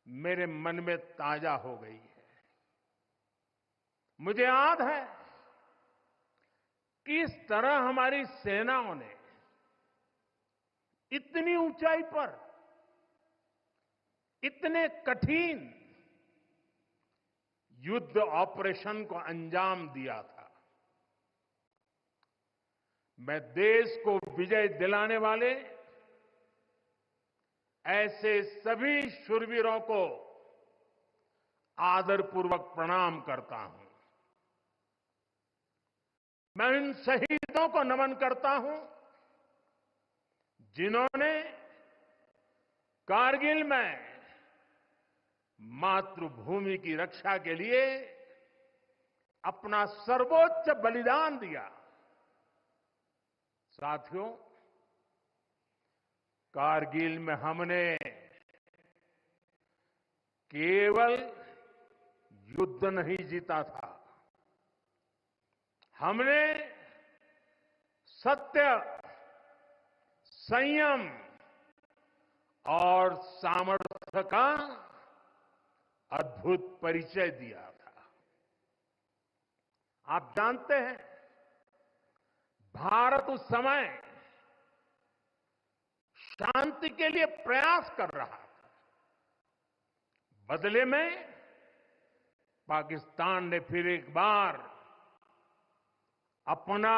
मेरे मन में ताजा हो गई है। मुझे याद है किस तरह हमारी सेनाओं ने इतनी ऊंचाई पर इतने कठिन युद्ध ऑपरेशन को अंजाम दिया था। मैं देश को विजय दिलाने वाले ऐसे सभी शूरवीरों को आदरपूर्वक प्रणाम करता हूं। मैं उन शहीदों को नमन करता हूं जिन्होंने कारगिल में मातृभूमि की रक्षा के लिए अपना सर्वोच्च बलिदान दिया। साथियों, कारगिल में हमने केवल युद्ध नहीं जीता था, हमने सत्य, संयम और सामर्थ्य का अद्भुत परिचय दिया था। आप जानते हैं, भारत उस समय शांति के लिए प्रयास कर रहा था। बदले में पाकिस्तान ने फिर एक बार अपना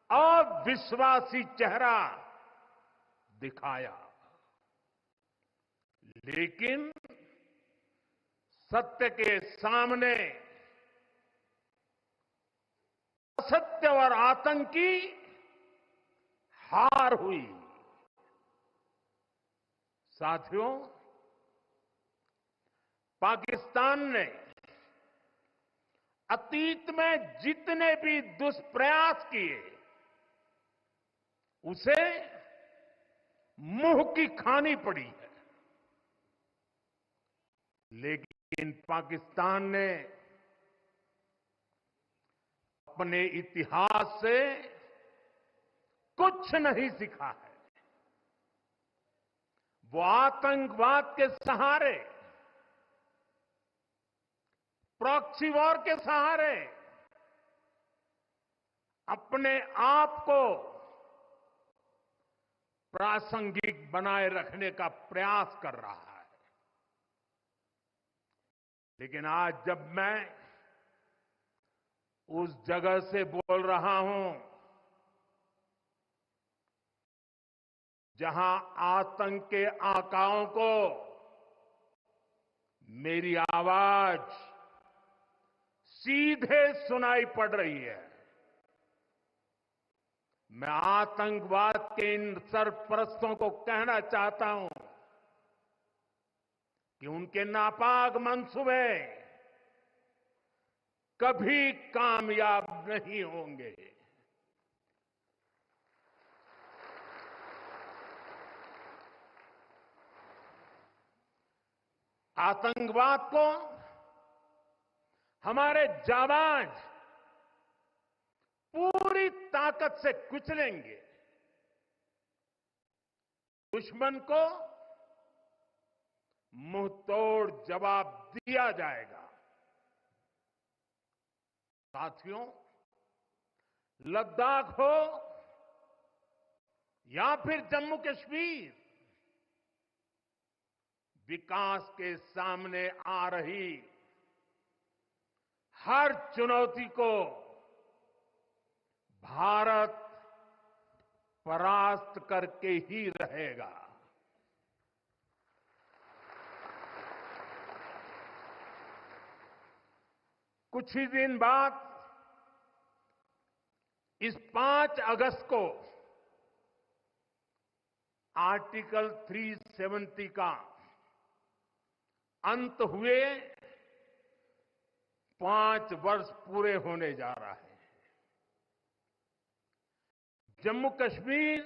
अविश्वासी चेहरा दिखाया। लेकिन सत्य के सामने असत्य और आतंक की हार हुई। साथियों, पाकिस्तान ने अतीत में जितने भी दुष्प्रयास किए, उसे मुंह की खानी पड़ी है। लेकिन पाकिस्तान ने अपने इतिहास से कुछ नहीं सीखा है। वो आतंकवाद के सहारे, प्रॉक्सी वॉर के सहारे अपने आप को प्रासंगिक बनाए रखने का प्रयास कर रहा है। लेकिन आज जब मैं उस जगह से बोल रहा हूं जहां आतंक के आकाओं को मेरी आवाज सीधे सुनाई पड़ रही है, मैं आतंकवाद के इन सरपरस्तों को कहना चाहता हूं कि उनके नापाक मंसूबे कभी कामयाब नहीं होंगे। आतंकवाद को हमारे जाबाज पूरी ताकत से कुचलेंगे। दुश्मन को मुंहतोड़ जवाब दिया जाएगा। साथियों, लद्दाख हो या फिर जम्मू कश्मीर, विकास के सामने आ रही हर चुनौती को भारत परास्त करके ही रहेगा। कुछ ही दिन बाद इस 5 अगस्त को आर्टिकल 370 का अंत हुए 5 वर्ष पूरे होने जा रहा है। जम्मू कश्मीर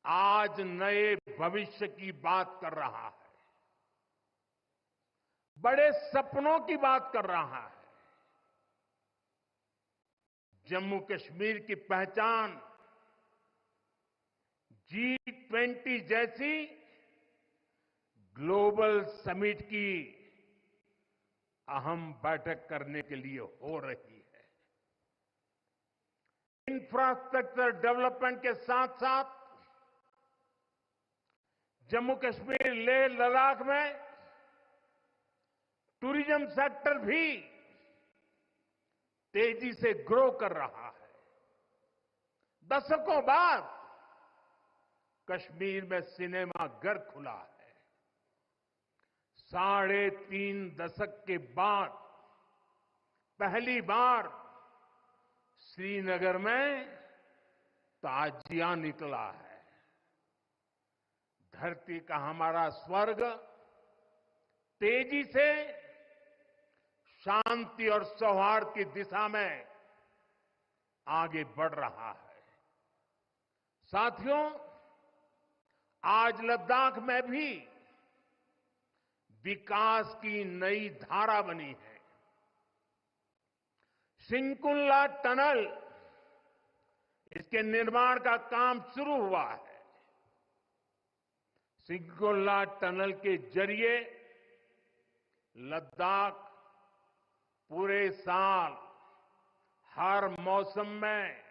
आज नए भविष्य की बात कर रहा है, बड़े सपनों की बात कर रहा है। जम्मू कश्मीर की पहचान G20 जैसी ग्लोबल समिट की अहम बैठक करने के लिए हो रही है। इंफ्रास्ट्रक्चर डेवलपमेंट के साथ साथ जम्मू कश्मीर लेह लद्दाख में टूरिज्म सेक्टर भी तेजी से ग्रो कर रहा है। दशकों बाद कश्मीर में सिनेमा घर खुला है। 3.5 दशक के बाद पहली बार श्रीनगर में ताजिया निकला है। धरती का हमारा स्वर्ग तेजी से शांति और सौहार्द की दिशा में आगे बढ़ रहा है। साथियों, आज लद्दाख में भी विकास की नई धारा बनी है। सिंकुल्ला टनल, इसके निर्माण का काम शुरू हुआ है। सिंकुल्ला टनल के जरिए लद्दाख पूरे साल हर मौसम में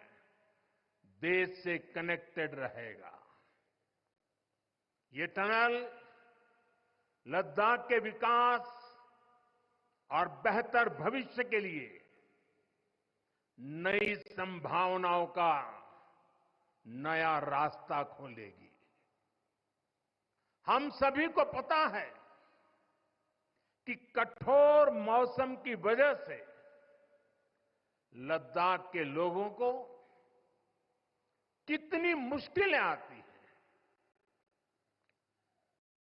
देश से कनेक्टेड रहेगा। ये टनल लद्दाख के विकास और बेहतर भविष्य के लिए नई संभावनाओं का नया रास्ता खोलेगी। हम सभी को पता है कि कठोर मौसम की वजह से लद्दाख के लोगों को कितनी मुश्किलें आती हैं।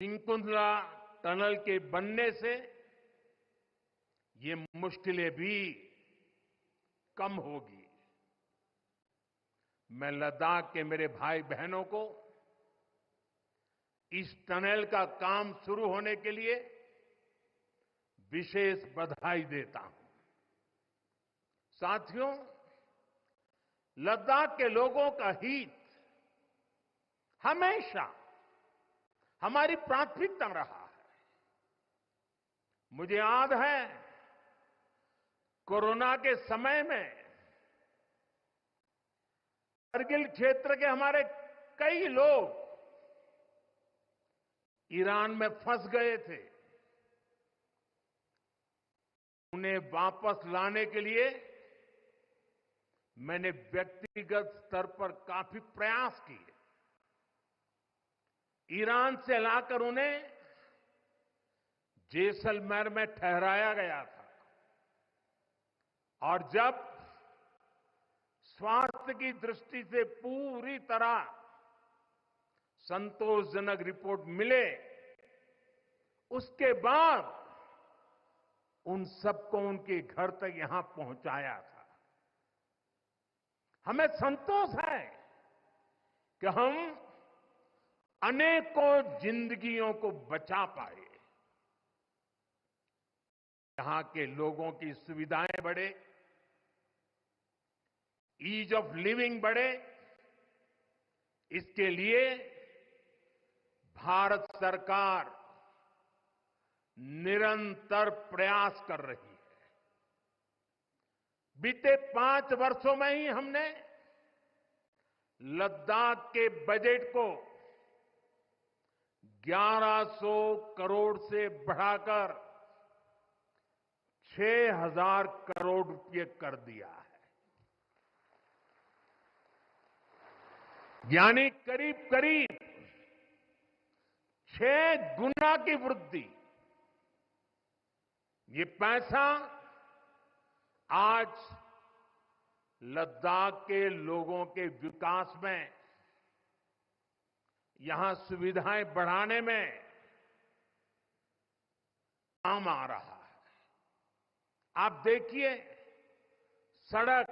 सिंकुल्ला टनल के बनने से ये मुश्किलें भी कम होगी। मैं लद्दाख के मेरे भाई बहनों को इस टनल का काम शुरू होने के लिए विशेष बधाई देता हूं। साथियों, लद्दाख के लोगों का हित हमेशा हमारी प्राथमिकता रहा है। मुझे याद है कोरोना के समय में कारगिल क्षेत्र के हमारे कई लोग ईरान में फंस गए थे। उन्हें वापस लाने के लिए मैंने व्यक्तिगत स्तर पर काफी प्रयास किए। ईरान से लाकर उन्हें जैसलमेर में ठहराया गया था और जब स्वास्थ्य की दृष्टि से पूरी तरह संतोषजनक रिपोर्ट मिले, उसके बाद उन सबको उनके घर तक यहां पहुंचाया था। हमें संतोष है कि हम अनेकों जिंदगियों को बचा पाए। यहां के लोगों की सुविधाएं बढ़े, ईज ऑफ लिविंग बढ़े, इसके लिए भारत सरकार निरंतर प्रयास कर रही है। बीते 5 वर्षों में ही हमने लद्दाख के बजट को 1100 करोड़ से बढ़ाकर 6000 करोड़ रुपए कर दिया है। यानी करीब करीब 6 गुना की वृद्धि। ये पैसा आज लद्दाख के लोगों के विकास में, यहां सुविधाएं बढ़ाने में काम आ रहा है। आप देखिए, सड़क,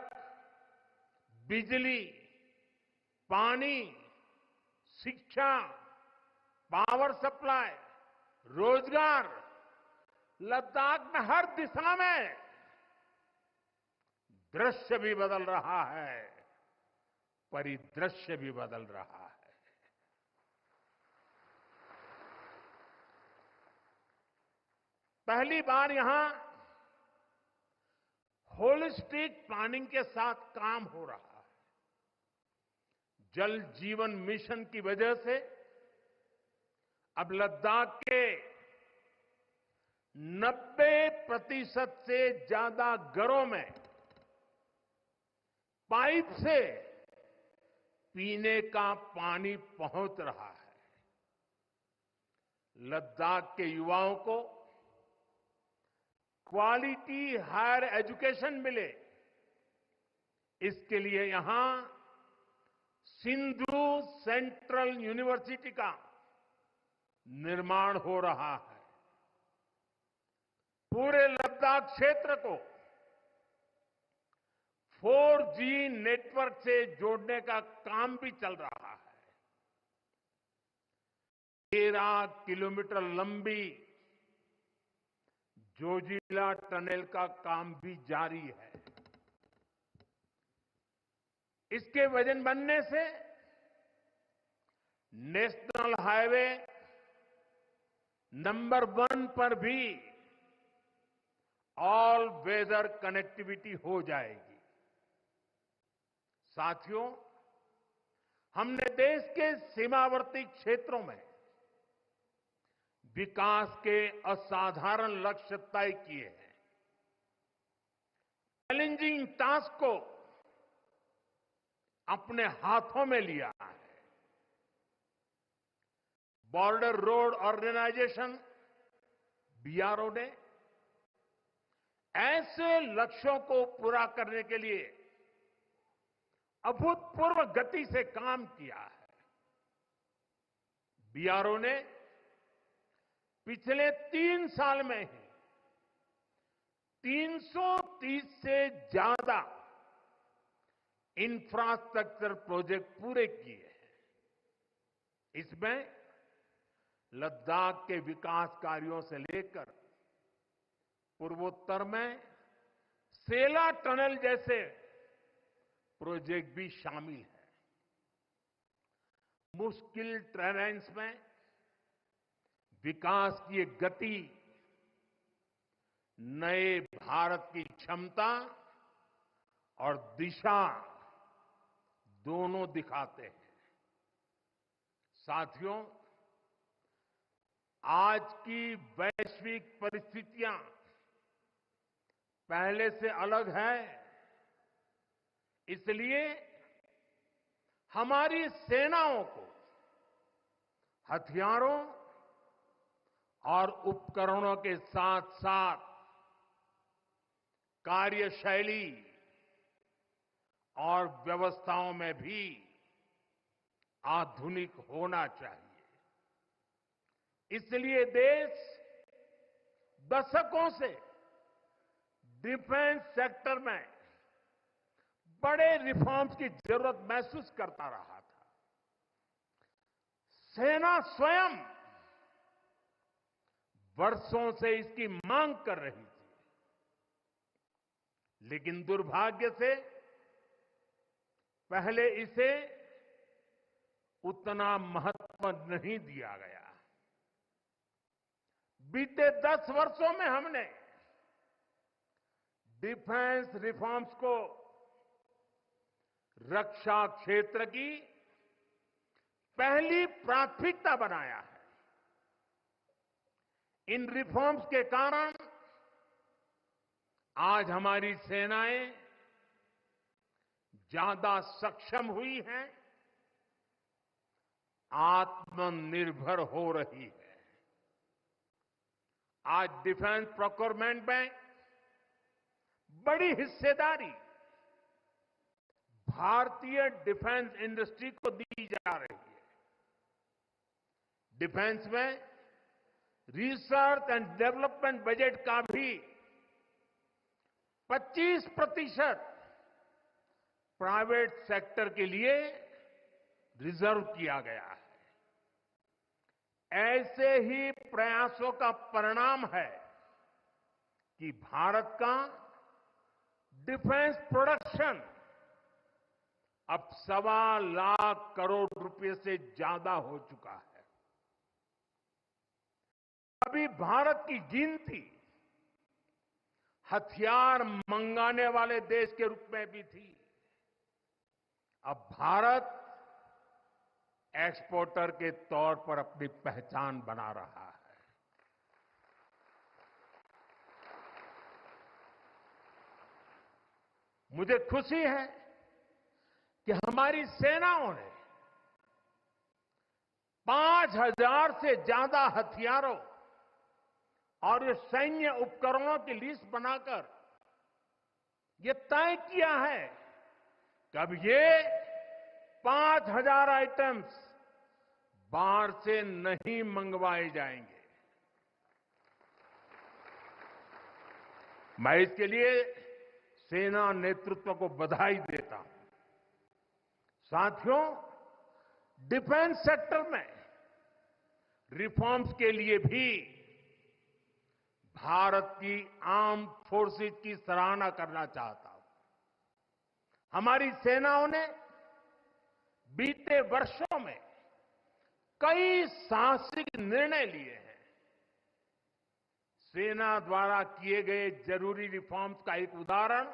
बिजली, पानी, शिक्षा, पावर सप्लाई, रोजगार, लद्दाख में हर दिशा में दृश्य भी बदल रहा है, परिदृश्य भी बदल रहा है। पहली बार यहां होलिस्टिक प्लानिंग के साथ काम हो रहा है। जल जीवन मिशन की वजह से अब लद्दाख के 90% से ज्यादा घरों में पाइप से पीने का पानी पहुंच रहा है। लद्दाख के युवाओं को क्वालिटी हायर एजुकेशन मिले, इसके लिए यहां सिंधु सेंट्रल यूनिवर्सिटी का निर्माण हो रहा है। पूरे लद्दाख क्षेत्र को 4G नेटवर्क से जोड़ने का काम भी चल रहा है। 13 किलोमीटर लंबी जोजिला टनल का काम भी जारी है। इसके वजन बनने से नेशनल हाईवे नंबर 1 पर भी ऑल वेदर कनेक्टिविटी हो जाएगी। साथियों, हमने देश के सीमावर्ती क्षेत्रों में विकास के असाधारण लक्ष्य तय किए हैं। चैलेंजिंग टास्क को अपने हाथों में लिया है। बॉर्डर रोड ऑर्गेनाइजेशन बीआरओ ने ऐसे लक्ष्यों को पूरा करने के लिए अभूतपूर्व गति से काम किया है। बीआरओ ने पिछले 3 साल में ही 330 से ज्यादा इंफ्रास्ट्रक्चर प्रोजेक्ट पूरे किए हैं। इसमें लद्दाख के विकास कार्यों से लेकर पूर्वोत्तर में सेला टनल जैसे प्रोजेक्ट भी शामिल है। मुश्किल टेरेन्स में विकास की एक गति नए भारत की क्षमता और दिशा दोनों दिखाते हैं। साथियों, आज की वैश्विक परिस्थितियां पहले से अलग है। इसलिए हमारी सेनाओं को हथियारों और उपकरणों के साथ साथ कार्यशैली और व्यवस्थाओं में भी आधुनिक होना चाहिए। इसलिए देश दशकों से डिफेंस सेक्टर में बड़े रिफॉर्म्स की जरूरत महसूस करता रहा था। सेना स्वयं वर्षों से इसकी मांग कर रही थी। लेकिन दुर्भाग्य से पहले इसे उतना महत्व नहीं दिया गया। बीते 10 वर्षों में हमने डिफेंस रिफॉर्म्स को रक्षा क्षेत्र की पहली प्राथमिकता बनाया है। इन रिफॉर्म्स के कारण आज हमारी सेनाएं ज्यादा सक्षम हुई हैं, आत्मनिर्भर हो रही है। आज डिफेंस प्रोक्योरमेंट में बड़ी हिस्सेदारी भारतीय डिफेंस इंडस्ट्री को दी जा रही है। डिफेंस में रिसर्च एंड डेवलपमेंट बजट का भी 25% प्राइवेट सेक्टर के लिए रिजर्व किया गया है। ऐसे ही प्रयासों का परिणाम है कि भारत का डिफेंस प्रोडक्शन अब 1.25 लाख करोड़ रुपए से ज्यादा हो चुका है। अभी भारत की गिनती हथियार मंगाने वाले देश के रूप में भी थी। अब भारत एक्सपोर्टर के तौर पर अपनी पहचान बना रहा है। मुझे खुशी है कि हमारी सेनाओं ने 5000 से ज्यादा हथियारों और ये सैन्य उपकरणों की लिस्ट बनाकर ये तय किया है कि अब ये 5000 आइटम्स बाहर से नहीं मंगवाए जाएंगे। मैं इसके लिए सेना नेतृत्व को बधाई देता हूं। साथियों, डिफेंस सेक्टर में रिफॉर्म्स के लिए भी भारत की आर्म्ड फोर्सेस की सराहना करना चाहता हूं। हमारी सेनाओं ने बीते वर्षों में कई साहसिक निर्णय लिए हैं। सेना द्वारा किए गए जरूरी रिफॉर्म्स का एक उदाहरण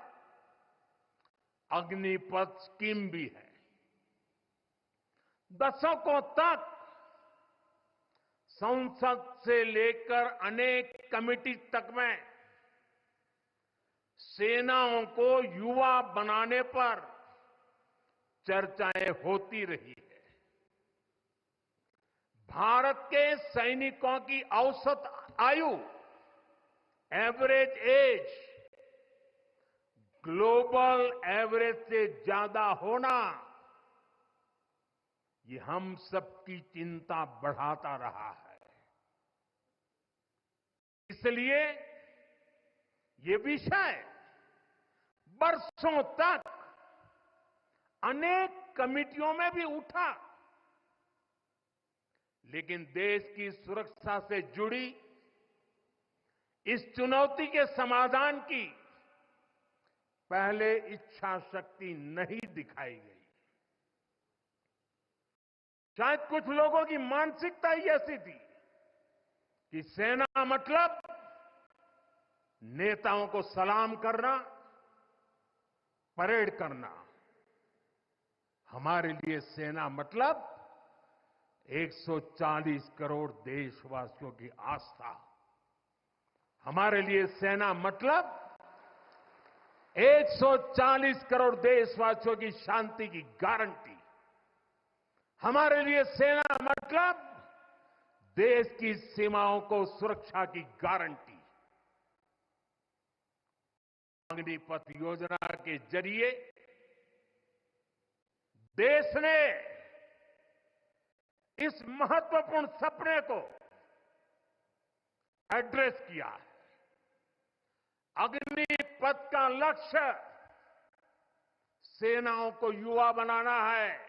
अग्निपथ स्कीम भी है। दशकों तक संसद से लेकर अनेक कमेटी तक में सेनाओं को युवा बनाने पर चर्चाएं होती रही है। भारत के सैनिकों की औसत आयु, एवरेज एज, ग्लोबल एवरेज से ज्यादा होना, ये हम सबकी चिंता बढ़ाता रहा है। इसलिए ये विषय बरसों तक अनेक कमिटियों में भी उठा, लेकिन देश की सुरक्षा से जुड़ी इस चुनौती के समाधान की पहले इच्छा शक्ति नहीं दिखाई गई। शायद कुछ लोगों की मानसिकता ही ऐसी थी कि सेना मतलब नेताओं को सलाम करना, परेड करना। हमारे लिए सेना मतलब 140 करोड़ देशवासियों की आस्था। हमारे लिए सेना मतलब 140 करोड़ देशवासियों की शांति की गारंटी। हमारे लिए सेना मतलब देश की सीमाओं को सुरक्षा की गारंटी। अग्निपथ योजना के जरिए देश ने इस महत्वपूर्ण सपने को एड्रेस किया है। अग्निपथ का लक्ष्य सेनाओं को युवा बनाना है,